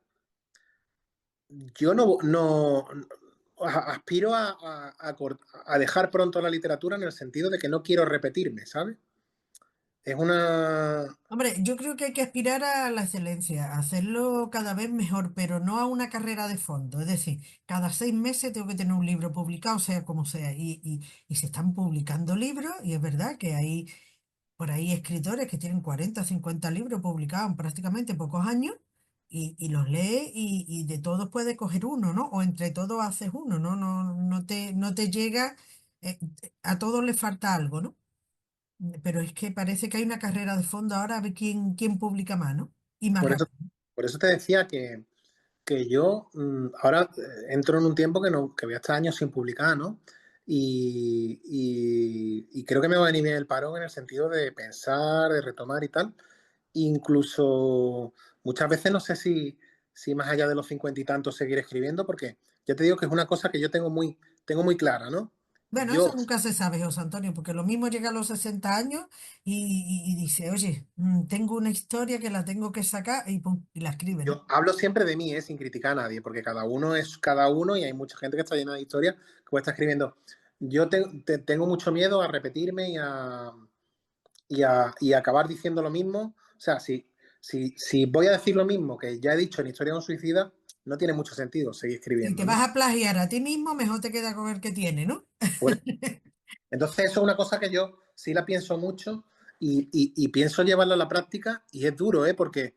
Yo aspiro a dejar pronto la literatura en el sentido de que no quiero repetirme, ¿sabes? Es una. Hombre, yo creo que hay que aspirar a la excelencia, a hacerlo cada vez mejor, pero no a una carrera de fondo. Es decir, cada 6 meses tengo que tener un libro publicado, sea como sea. Y se están publicando libros, y es verdad que hay por ahí escritores que tienen 40, 50 libros publicados en prácticamente pocos años, y los lee y de todos puedes coger uno, ¿no? O entre todos haces uno, ¿no? No te llega, a todos les falta algo, ¿no? Pero es que parece que hay una carrera de fondo ahora a ver quién publica más, ¿no? Y más Por eso, rápido. por eso te decía que yo ahora entro en un tiempo que voy a estar años sin publicar, ¿no? Y creo que me va a venir bien el parón en el sentido de pensar, de retomar y tal. incluso muchas veces no sé si más allá de los 50 y tantos seguir escribiendo, porque ya te digo que es una cosa que yo tengo muy clara, ¿no? Bueno, eso Yo, nunca se sabe, José Antonio, porque lo mismo llega a los 60 años y dice, oye, tengo una historia que la tengo que sacar y, pum, y la escribe, ¿no? yo hablo siempre de mí, sin criticar a nadie, porque cada uno es cada uno y hay mucha gente que está llena de historias que está escribiendo. Yo tengo mucho miedo a repetirme y a acabar diciendo lo mismo. O sea, si voy a decir lo mismo que ya he dicho en Historia de un suicida, no tiene mucho sentido seguir Si te escribiendo, vas ¿no? a plagiar a ti mismo, mejor te queda con el que tiene, ¿no? Pues, entonces, eso es una cosa que yo sí la pienso mucho y pienso llevarla a la práctica y es duro, ¿eh? Porque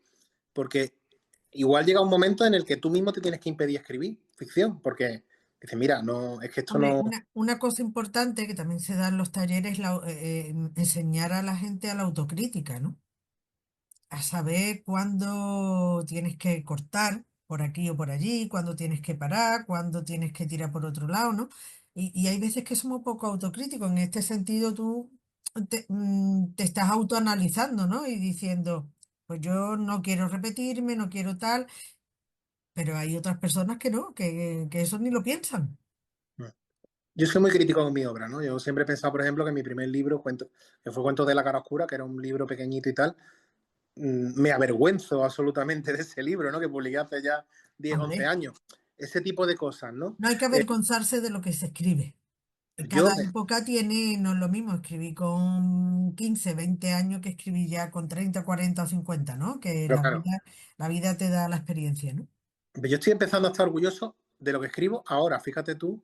igual llega un momento en el que tú mismo te tienes que impedir escribir ficción, porque dices, mira, no, es que esto Hombre, no... una cosa importante que también se da en los talleres, enseñar a la gente a la autocrítica, ¿no? A saber cuándo tienes que cortar por aquí o por allí, cuándo tienes que parar, cuándo tienes que tirar por otro lado, ¿no? Y hay veces que somos poco autocríticos. En este sentido, tú te estás autoanalizando, ¿no? Y diciendo, pues yo no quiero repetirme, no quiero tal, pero hay otras personas que no, que eso ni lo piensan. Yo soy muy crítico con mi obra, ¿no? Yo siempre he pensado, por ejemplo, que mi primer libro, que fue Cuentos de la cara oscura, que era un libro pequeñito y tal, me avergüenzo absolutamente de ese libro, ¿no? Que publiqué hace ya 10 11 Hombre, años. Ese tipo de cosas, ¿no? no hay que Eh, avergonzarse de lo que se escribe. yo, Cada época tiene, no es lo mismo, escribí con 15 20 años que escribí ya con 30 40 o 50, ¿no? Que pero claro, la vida te da la experiencia, ¿no? yo estoy empezando a estar orgulloso de lo que escribo ahora, fíjate tú,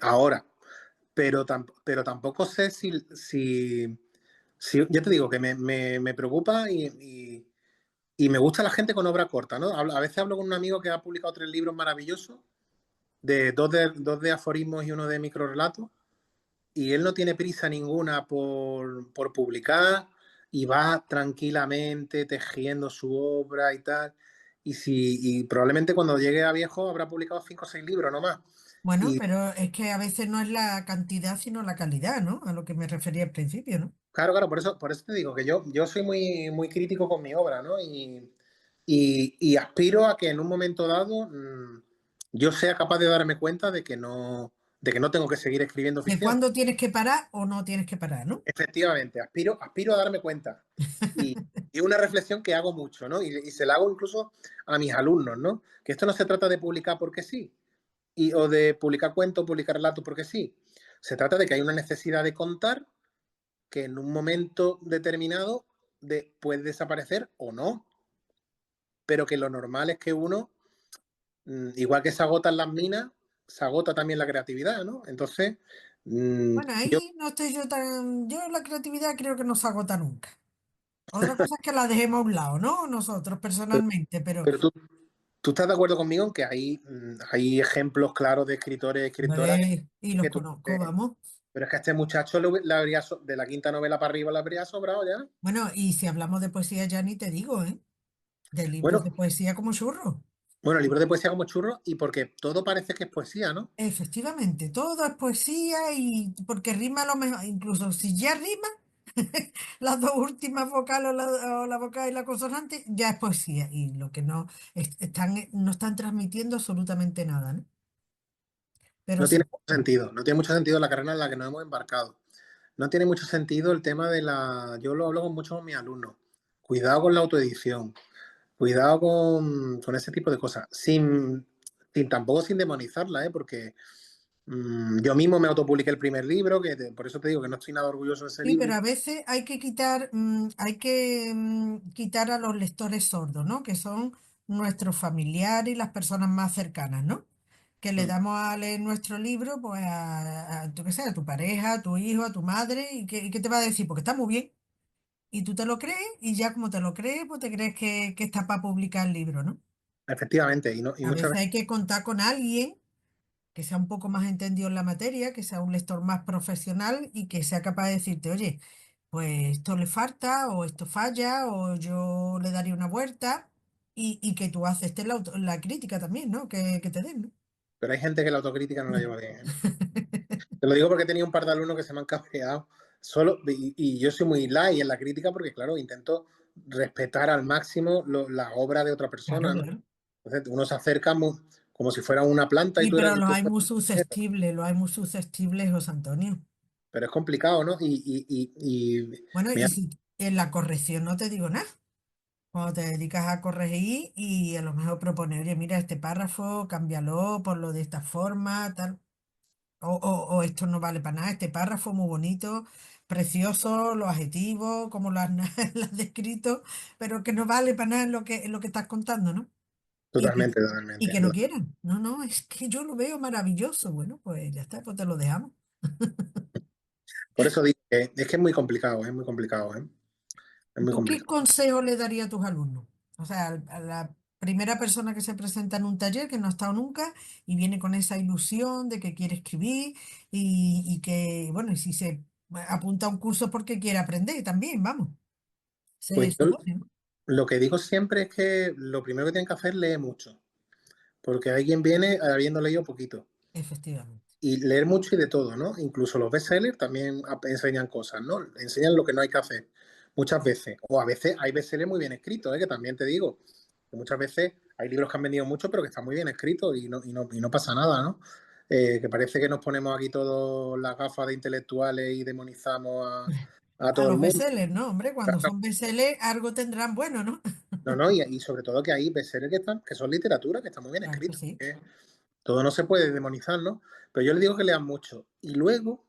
ahora, pero tampoco sé si ya te digo que me preocupa y me gusta la gente con obra corta, ¿no? A veces hablo con un amigo que ha publicado 3 libros maravillosos, dos de aforismos y uno de microrelatos, y él no tiene prisa ninguna por publicar y va tranquilamente tejiendo su obra y tal. Y probablemente cuando llegue a viejo habrá publicado 5 o 6 libros nomás. Bueno, Y pero es que a veces no es la cantidad, sino la calidad, ¿no? A lo que me refería al principio, ¿no? claro, por eso te digo que yo soy muy, muy crítico con mi obra, ¿no? Y aspiro a que en un momento dado yo sea capaz de darme cuenta de que no tengo que seguir escribiendo De ficción. cuándo tienes que parar o no tienes que parar, ¿no? Efectivamente, aspiro a darme cuenta. Y es una reflexión que hago mucho, ¿no? Y se la hago incluso a mis alumnos, ¿no? Que esto no se trata de publicar porque sí, o de publicar cuentos, publicar relatos porque sí. Se trata de que hay una necesidad de contar que en un momento determinado puede desaparecer o no, pero que lo normal es que uno, igual que se agotan las minas, se agota también la creatividad, ¿no? Entonces, Bueno, yo, ahí no estoy yo tan... Yo la creatividad creo que no se agota nunca. Otra cosa es que la dejemos a un lado, ¿no? Nosotros personalmente, pero... pero tú estás de acuerdo conmigo en que hay ejemplos claros de escritores y escritoras Y los que tú conozco, dices, vamos. pero es que a este muchacho de la quinta novela para arriba le habría sobrado ya. Bueno, y si hablamos de poesía ya ni te digo, ¿eh? De libros Bueno, de poesía como churro. bueno, libros de poesía como churros y porque todo parece que es poesía, ¿no? Efectivamente, todo es poesía y porque rima lo mejor, incluso si ya rima, las dos últimas vocales o la vocal y la consonante, ya es poesía. Y lo que no no están transmitiendo absolutamente nada, ¿no? Pero No se tiene mucho sentido, no tiene mucho sentido la carrera en la que nos hemos embarcado. No tiene mucho sentido el tema de la... Yo lo hablo con muchos de mis alumnos. Cuidado con la autoedición, cuidado con ese tipo de cosas, tampoco sin demonizarla, ¿eh? Porque yo mismo me autopubliqué el primer libro, por eso te digo que no estoy nada orgulloso de ese Sí, pero libro. a veces hay que quitar, quitar a los lectores sordos, ¿no? Que son nuestros familiares y las personas más cercanas, ¿no? Que le Mm. damos a leer nuestro libro, pues yo qué sé, a tu pareja, a tu hijo, a tu madre, y qué te va a decir? Porque está muy bien. Y tú te lo crees, y ya como te lo crees, pues te crees que está para publicar el libro, ¿no? Efectivamente, y A muchas veces veces, hay que contar con alguien que sea un poco más entendido en la materia, que sea un lector más profesional y que sea capaz de decirte, oye, pues esto le falta o esto falla o yo le daría una vuelta y que tú haces la crítica también, ¿no? Que te den, ¿no? pero hay gente que la autocrítica no la lleva bien, ¿eh? Te lo digo porque tenía un par de alumnos que se me han cabreado y yo soy muy light en la crítica porque, claro, intento respetar al máximo la obra de otra Claro, persona, ¿no? claro. Entonces uno se acerca como si fuera una planta y Sí, tú pero eras... tú fueras un ingeniero. los hay muy susceptibles, José Antonio. Pero es complicado, ¿no? Bueno, me y si en la corrección no te digo nada, cuando te dedicas a corregir y a lo mejor proponer, oye, mira, este párrafo, cámbialo, ponlo de esta forma, tal. O esto no vale para nada, este párrafo muy bonito, precioso, los adjetivos, como lo has, lo has descrito, pero que no vale para nada en lo que estás contando, ¿no? Y que, totalmente, y totalmente. que no quieran. No, no, es que yo lo veo maravilloso. Bueno, pues ya está, pues te lo dejamos. Por eso digo que es que es muy complicado, ¿eh? Es muy ¿Tú qué complicado. consejo le darías a tus alumnos? O sea, a la primera persona que se presenta en un taller que no ha estado nunca y viene con esa ilusión de que quiere escribir y que, bueno, y si se apunta a un curso porque quiere aprender también, vamos, se Pues yo supone, ¿no? lo que digo siempre es que lo primero que tienen que hacer es leer mucho, porque hay quien viene habiendo leído poquito. Efectivamente. Y leer mucho y de todo, ¿no? Incluso los bestsellers también enseñan cosas, ¿no? Enseñan lo que no hay que hacer muchas veces. O a veces hay bestsellers muy bien escritos, ¿eh? Que también te digo, que muchas veces hay libros que han vendido mucho, pero que están muy bien escritos y no pasa nada, ¿no? Que parece que nos ponemos aquí todos las gafas de intelectuales y demonizamos a A todo el los mundo. bestsellers, ¿no? Hombre, cuando son bestsellers, algo tendrán bueno, ¿no? No, no, y sobre todo que hay bestsellers que son literatura, que están muy bien Claro que escritos. sí. Todo no se puede demonizar, ¿no? Pero yo les digo que lean mucho. Y luego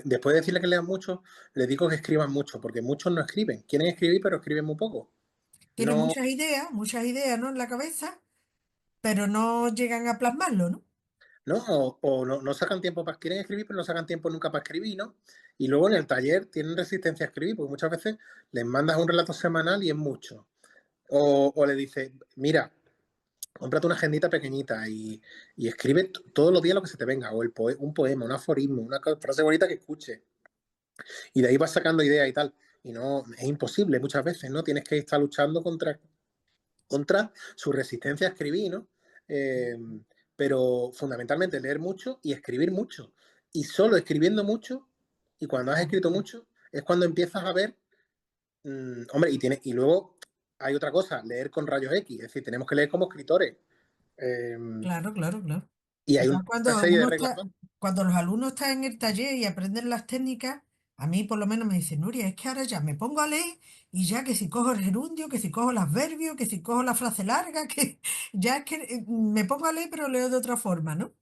después de decirle que lean mucho, les digo que escriban mucho, porque muchos no escriben. Quieren escribir, pero escriben muy poco. Tienen No, muchas ideas, ¿no? En la cabeza, pero no llegan a plasmarlo, ¿no? no, no sacan tiempo para quieren escribir, pero no sacan tiempo nunca para escribir, ¿no? Y luego en el taller tienen resistencia a escribir, porque muchas veces les mandas un relato semanal y es mucho. O le dices, mira, cómprate una agendita pequeñita y escribe todos los días lo que se te venga, o un poema, un aforismo, una frase bonita que escuche. Y de ahí vas sacando ideas y tal. Y no, es imposible muchas veces, ¿no? Tienes que estar luchando contra su resistencia a escribir, ¿no? Eh, pero fundamentalmente leer mucho y escribir mucho. Y solo escribiendo mucho, y cuando has Claro, escrito mucho, es cuando empiezas a ver, hombre, y luego hay otra cosa, leer con rayos X, es decir, tenemos que leer como escritores. Eh, claro, claro, claro. y hay Ya una serie de reglas más. cuando los alumnos están en el taller y aprenden las técnicas, a mí por lo menos me dicen, Nuria, es que ahora ya me pongo a leer y ya que si cojo el gerundio, que si cojo el adverbio, que si cojo la frase larga, que ya es que me pongo a leer pero leo de otra forma, ¿no?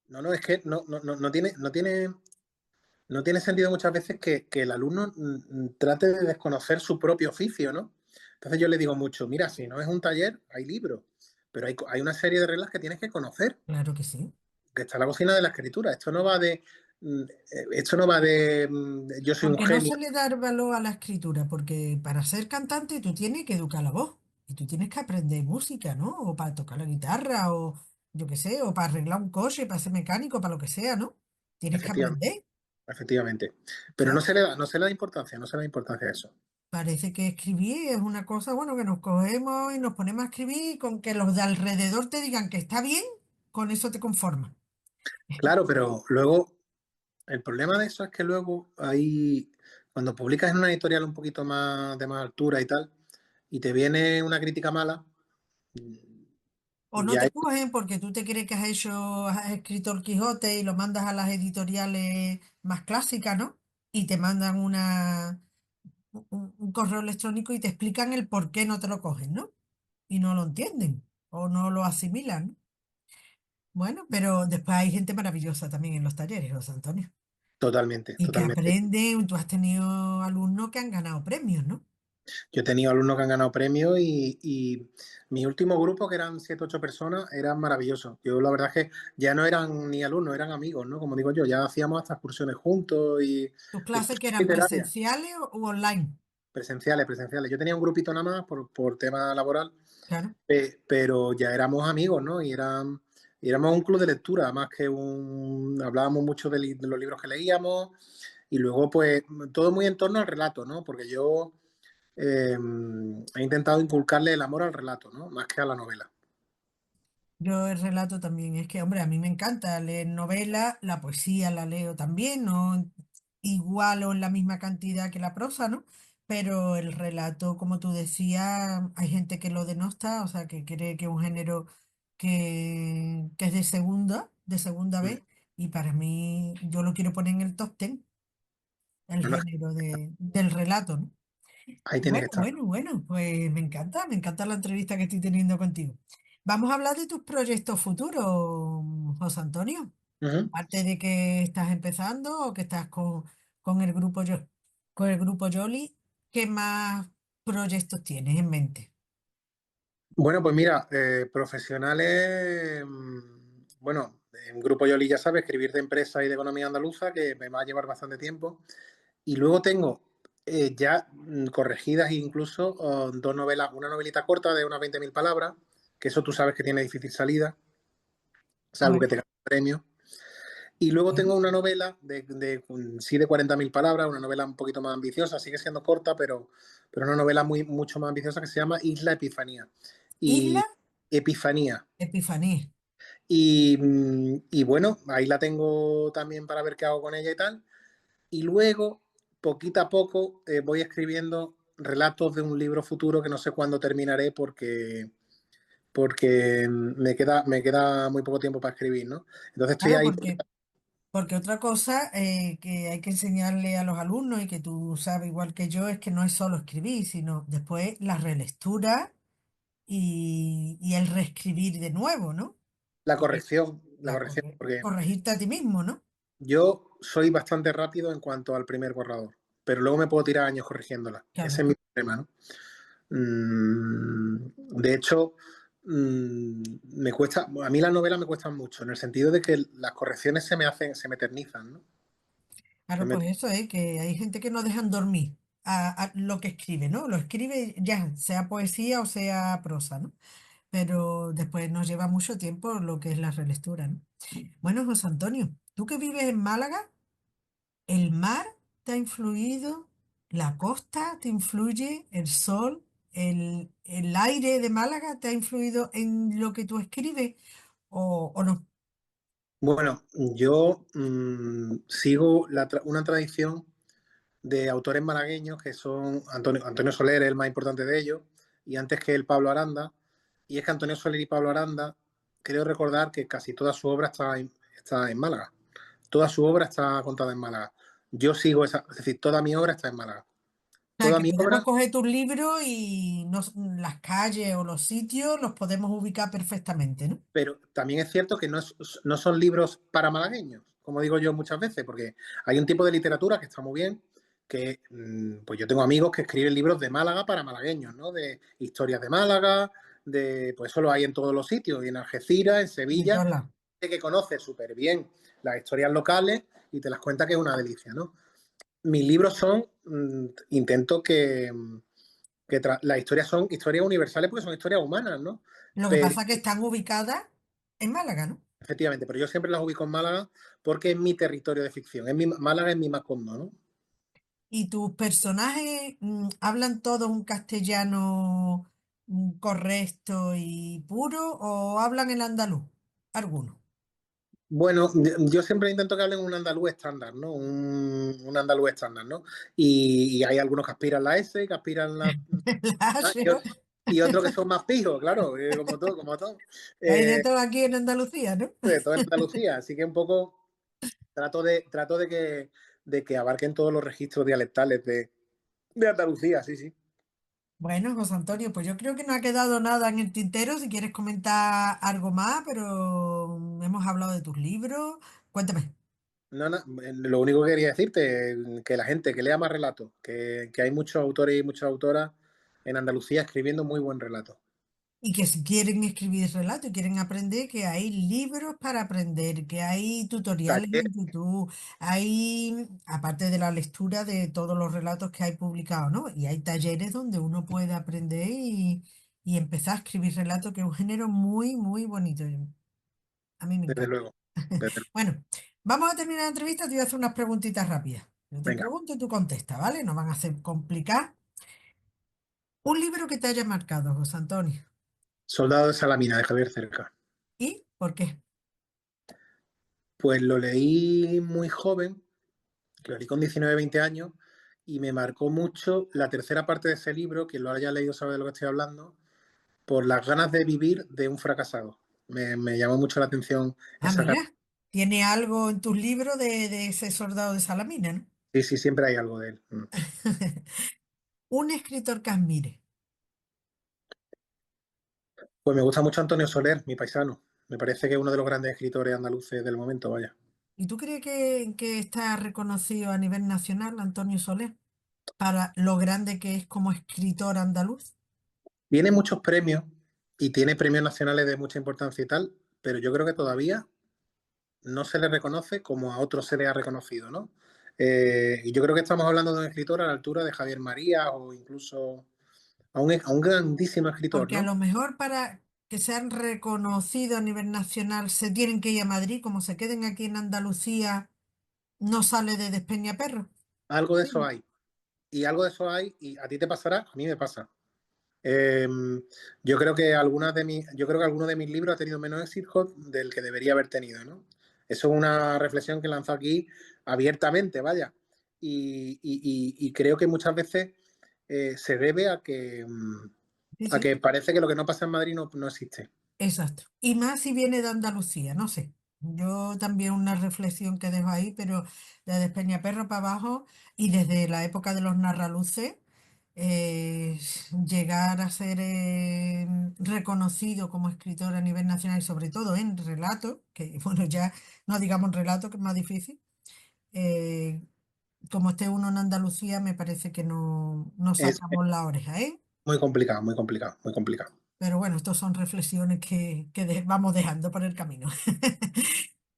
No, no, es que no tiene sentido muchas veces que el alumno trate de desconocer su propio oficio, ¿no? Entonces yo le digo mucho, mira, si no es un taller, hay libros, pero hay una serie de reglas que tienes que conocer, Claro que sí. que está la cocina de la escritura. Esto no va de yo soy un Porque no genio. se le da valor a la escritura, porque para ser cantante tú tienes que educar la voz y tú tienes que aprender música, ¿no? O para tocar la guitarra, o yo qué sé, o para arreglar un coche, para ser mecánico, para lo que sea, ¿no? Tienes que Efectivamente, aprender. efectivamente. Pero Claro. no se le da importancia, no se le da importancia a eso. Parece que escribir es una cosa, bueno, que nos cogemos y nos ponemos a escribir y con que los de alrededor te digan que está bien, con eso te conformas. Claro, pero luego el problema de eso es que luego cuando publicas en una editorial un poquito más de más altura y tal, y te viene una crítica mala, O no ya te es, cogen porque tú te crees que has escrito el Quijote y lo mandas a las editoriales más clásicas, ¿no? Y te mandan un correo electrónico y te explican el por qué no te lo cogen, ¿no? Y no lo entienden o no lo asimilan, ¿no? Bueno, pero después hay gente maravillosa también en los talleres, José Antonio. totalmente, Y que totalmente. aprenden, tú has tenido alumnos que han ganado premios, ¿no? Yo he tenido alumnos que han ganado premios y mi último grupo, que eran 7, 8 personas, eran maravillosos. Yo la verdad es que ya no eran ni alumnos, eran amigos, ¿no? Como digo yo, ya hacíamos hasta excursiones juntos ¿Tus y clases que excursiones eran literarias, presenciales u online? presenciales. Yo tenía un grupito nada más por tema laboral, Claro. pero ya éramos amigos, ¿no? Y éramos un club de lectura, más que hablábamos mucho de los libros que leíamos y luego pues todo muy en torno al relato, ¿no? Porque yo he intentado inculcarle el amor al relato, ¿no? Más que a la novela. Yo el relato también, es que, hombre, a mí me encanta leer novela, la poesía la leo también, no igual o en la misma cantidad que la prosa, ¿no? Pero el relato, como tú decías, hay gente que lo denosta, o sea, que cree que es un género que es de segunda Mm. vez, y para mí yo lo quiero poner en el top ten, el No, no, género del relato, ¿no? ahí tiene que Bueno, estar. bueno, bueno, pues me encanta la entrevista que estoy teniendo contigo. Vamos a hablar de tus proyectos futuros, José Antonio. Ujú. Aparte de que estás empezando o que estás con el grupo con el grupo Yoli, ¿qué más proyectos tienes en mente? Bueno, pues mira, profesionales, bueno, en Grupo Yoli ya sabes, escribir de empresa y de economía andaluza, que me va a llevar bastante tiempo. Y luego tengo ya corregidas incluso dos novelas, una novelita corta de unas 20.000 palabras, que eso tú sabes que tiene difícil salida, salvo que te Bueno, ganes premio. Y luego bueno. tengo una novela sí de 40.000 palabras, una novela un poquito más ambiciosa, sigue siendo corta, pero una novela mucho más ambiciosa que se llama Isla Epifanía. Isla Y Epifanía. Epifanía. Y bueno, ahí la tengo también para ver qué hago con ella y tal. Y luego, poquito a poco, voy escribiendo relatos de un libro futuro que no sé cuándo terminaré porque me queda muy poco tiempo para escribir, ¿no? Entonces estoy Claro, ahí. porque otra cosa que hay que enseñarle a los alumnos y que tú sabes igual que yo es que no es solo escribir, sino después la relectura y el reescribir de nuevo, ¿no? Y La corrección, porque corregirte a ti mismo, ¿no? yo soy bastante rápido en cuanto al primer borrador, pero luego me puedo tirar años corrigiéndola. Ese Claro. es mi problema, ¿no? De hecho, me cuesta, a mí las novelas me cuestan mucho, en el sentido de que las correcciones se me eternizan, ¿no? Se Claro, me- pues eso es, que hay gente que no dejan dormir a lo que escribe, ¿no? Lo escribe ya, sea poesía o sea prosa, ¿no? Pero después nos lleva mucho tiempo lo que es la relectura, ¿no? Bueno, José Antonio, tú que vives en Málaga, ¿el mar te ha influido? ¿La costa te influye? ¿El sol? El aire de Málaga te ha influido en lo que tú escribes o no? Bueno, yo sigo una tradición de autores malagueños que son Antonio Soler, es el más importante de ellos, y antes que el Pablo Aranda. Y es que Antonio Soler y Pablo Aranda, creo recordar que casi toda su obra está en Málaga. Toda su obra está contada en Málaga. Yo sigo es decir, toda mi obra está en Málaga. O sea, Toda que mi podemos obra, coger tus libros y las calles o los sitios los podemos ubicar perfectamente, ¿no? pero también es cierto que no son libros para malagueños, como digo yo muchas veces, porque hay un tipo de literatura que está muy bien, que pues yo tengo amigos que escriben libros de Málaga para malagueños, ¿no? De historias de Málaga, pues eso lo hay en todos los sitios, y en Algeciras, en De Sevilla, todos lados. que conoce súper bien las historias locales y te las cuenta que es una delicia, ¿no? Mis libros intento que las historias son historias universales porque son historias humanas, ¿no? Lo que Pero pasa es que están ubicadas en Málaga, ¿no? efectivamente, pero yo siempre las ubico en Málaga porque es mi territorio de ficción. Málaga es mi Macondo, ¿no? ¿Y tus personajes hablan todos un castellano correcto y puro o hablan el andaluz? Algunos. Bueno, yo siempre intento que hablen un andaluz estándar, ¿no? Un andaluz estándar, ¿no? Y hay algunos que aspiran la S, que aspiran la... ah, y, Lacio. ot- y otros que son más pijos, claro, como todo, como todo. Hay de Eh, todo aquí en Andalucía, ¿no? de todo en Andalucía, así que un poco trato de que abarquen todos los registros dialectales de Andalucía, sí, sí. Bueno, José Antonio, pues yo creo que no ha quedado nada en el tintero. Si quieres comentar algo más, pero hemos hablado de tus libros. Cuéntame. No, no, lo único que quería decirte es que la gente que lea más relatos, que hay muchos autores y muchas autoras en Andalucía escribiendo muy buen relato. Y que si quieren escribir relato y quieren aprender, que hay libros para aprender, que hay tutoriales Taller en YouTube, hay, aparte de la lectura de todos los relatos que hay publicados, ¿no? Y hay talleres donde uno puede aprender y empezar a escribir relatos, que es un género muy, muy bonito. A mí me desde encanta. luego. Desde luego. Bueno, vamos a terminar la entrevista. Te voy a hacer unas preguntitas rápidas. Yo te Venga, pregunto y tú contestas, ¿vale? No van a hacer complicar. Un libro que te haya marcado, José Antonio. Soldado de Salamina, de Javier Cerca. ¿Y por qué? Pues lo leí muy joven, lo leí con 19, 20 años, y me marcó mucho la tercera parte de ese libro, quien lo haya leído sabe de lo que estoy hablando, por las ganas de vivir de un fracasado. Me llamó mucho la atención Ah, esa mira, cara. tiene algo en tus libros de ese soldado de Salamina, ¿no? Sí, sí, siempre hay algo de él. Un escritor que admire. Pues me gusta mucho Antonio Soler, mi paisano. Me parece que es uno de los grandes escritores andaluces del momento, vaya. ¿Y tú crees que está reconocido a nivel nacional Antonio Soler para lo grande que es como escritor andaluz? Tiene muchos premios y tiene premios nacionales de mucha importancia y tal, pero yo creo que todavía no se le reconoce como a otros se le ha reconocido, ¿no? Y yo creo que estamos hablando de un escritor a la altura de Javier María o incluso a un grandísimo escritor, Porque a ¿no? lo mejor para que sean reconocidos a nivel nacional se tienen que ir a Madrid, como se queden aquí en Andalucía, no sale de Despeñaperro. Algo de Sí, eso ¿no? hay. Y algo de eso hay, y a ti te pasará, a mí me pasa. Eh, yo creo que yo creo que alguno de mis libros ha tenido menos éxito del que debería haber tenido, ¿no? Eso es una reflexión que lanzo aquí abiertamente, vaya. Y creo que muchas veces se debe Sí, a sí. que parece que lo que no pasa en Madrid no existe. Exacto. Y más si viene de Andalucía, no sé. Yo también una reflexión que dejo ahí, pero de Despeñaperro para abajo y desde la época de los narraluces, eh, llegar a ser reconocido como escritor a nivel nacional y sobre todo en relato, que bueno, ya no digamos relato, que es más difícil, eh, como esté uno en Andalucía, me parece que no Es sacamos la oreja, ¿eh? muy complicado, muy complicado, muy complicado. Pero bueno, estas son reflexiones que vamos dejando por el camino.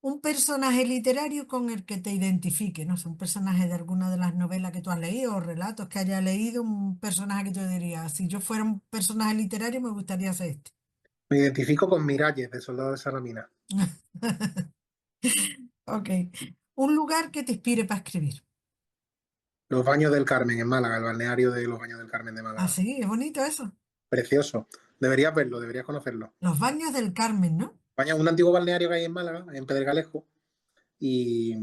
Un personaje literario con el que te identifique, no sé, un personaje de alguna de las novelas que tú has leído o relatos que haya leído, un personaje que yo diría, si yo fuera un personaje literario me gustaría ser este. Me identifico con Miralles, de Soldado de Salamina. Ok. Un lugar que te inspire para escribir. Los Baños del Carmen en Málaga, el balneario de los Baños del Carmen de Ah, Málaga. sí, es bonito eso. Precioso. Deberías verlo, deberías conocerlo. Los baños del Carmen, ¿no? Un antiguo balneario que hay en Málaga, en Pedregalejo, y,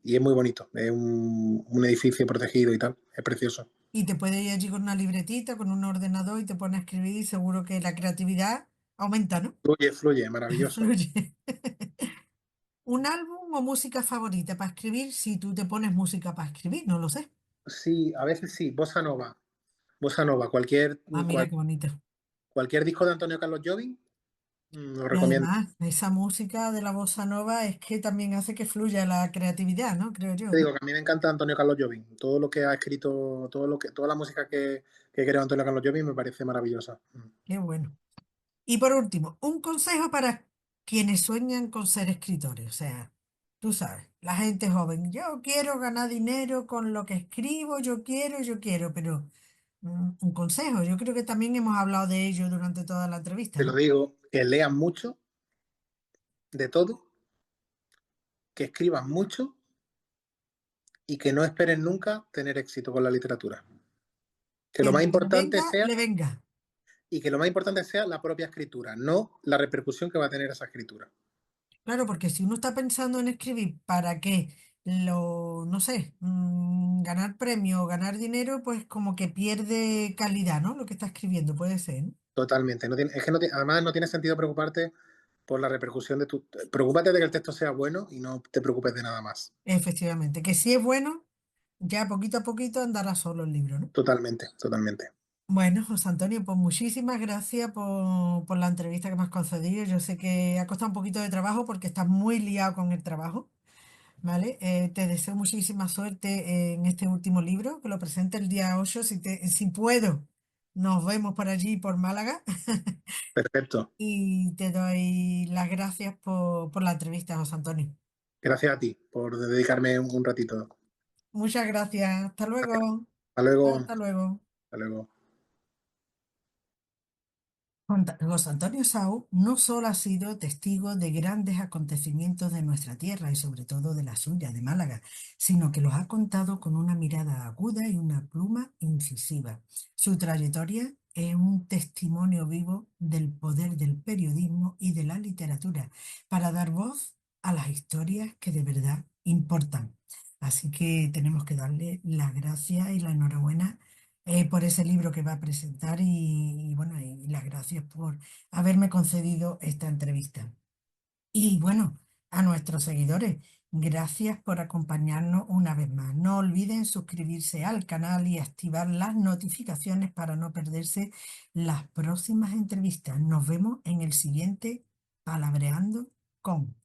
y es muy bonito. Es un edificio protegido y tal. Es precioso. Y te puedes ir allí con una libretita, con un ordenador y te pones a escribir y seguro que la creatividad aumenta, ¿no? Fluye, fluye, maravilloso. Fluye. ¿Un álbum o música favorita para escribir? Si tú te pones música para escribir, no lo sé. Sí, a veces sí. Bossa Nova. Bossa Nova. Ah, mira qué bonito. Cualquier disco de Antonio Carlos Jobim, lo Y recomiendo. además, esa música de la bossa nova es que también hace que fluya la creatividad, ¿no? Creo yo, Te ¿no? digo que a mí me encanta Antonio Carlos Jobim. Todo lo que ha escrito, toda la música que creó Antonio Carlos Jobim me parece maravillosa. Qué bueno. Y por último, un consejo para quienes sueñan con ser escritores. O sea, tú sabes, la gente joven, yo quiero ganar dinero con lo que escribo, yo quiero, pero un consejo, yo creo que también hemos hablado de ello durante toda la entrevista, Te lo ¿no? digo, que lean mucho de todo, que escriban mucho y que no esperen nunca tener éxito con la literatura. Que Que lo más lo que le importante venga, sea, le venga. y que lo más importante sea la propia escritura, no la repercusión que va a tener esa escritura. Claro, porque si uno está pensando en escribir para que no sé, ganar premio o ganar dinero, pues como que pierde calidad, ¿no? Lo que está escribiendo, puede ser, ¿no? Totalmente. Es que además no tiene sentido preocuparte por la repercusión de tu... Preocúpate de que el texto sea bueno y no te preocupes de nada más. Efectivamente, que si es bueno, ya poquito a poquito andará solo el libro, ¿no? Totalmente, totalmente. Bueno, José Antonio, pues muchísimas gracias por la entrevista que me has concedido. Yo sé que ha costado un poquito de trabajo porque estás muy liado con el trabajo. ¿Vale? Te deseo muchísima suerte en este último libro, que lo presente el día 8 si puedo. Nos vemos por allí, por Málaga. Perfecto. Y te doy las gracias por la entrevista, José Antonio. Gracias a ti por dedicarme un ratito. Muchas gracias. Hasta luego. Hasta luego. Hasta luego. Hasta luego. José Antonio Sau no solo ha sido testigo de grandes acontecimientos de nuestra tierra y sobre todo de la suya, de Málaga, sino que los ha contado con una mirada aguda y una pluma incisiva. Su trayectoria es un testimonio vivo del poder del periodismo y de la literatura para dar voz a las historias que de verdad importan. Así que tenemos que darle las gracias y la enhorabuena por ese libro que va a presentar y bueno, y las gracias por haberme concedido esta entrevista. Y bueno, a nuestros seguidores, gracias por acompañarnos una vez más. No olviden suscribirse al canal y activar las notificaciones para no perderse las próximas entrevistas. Nos vemos en el siguiente Palabreando con.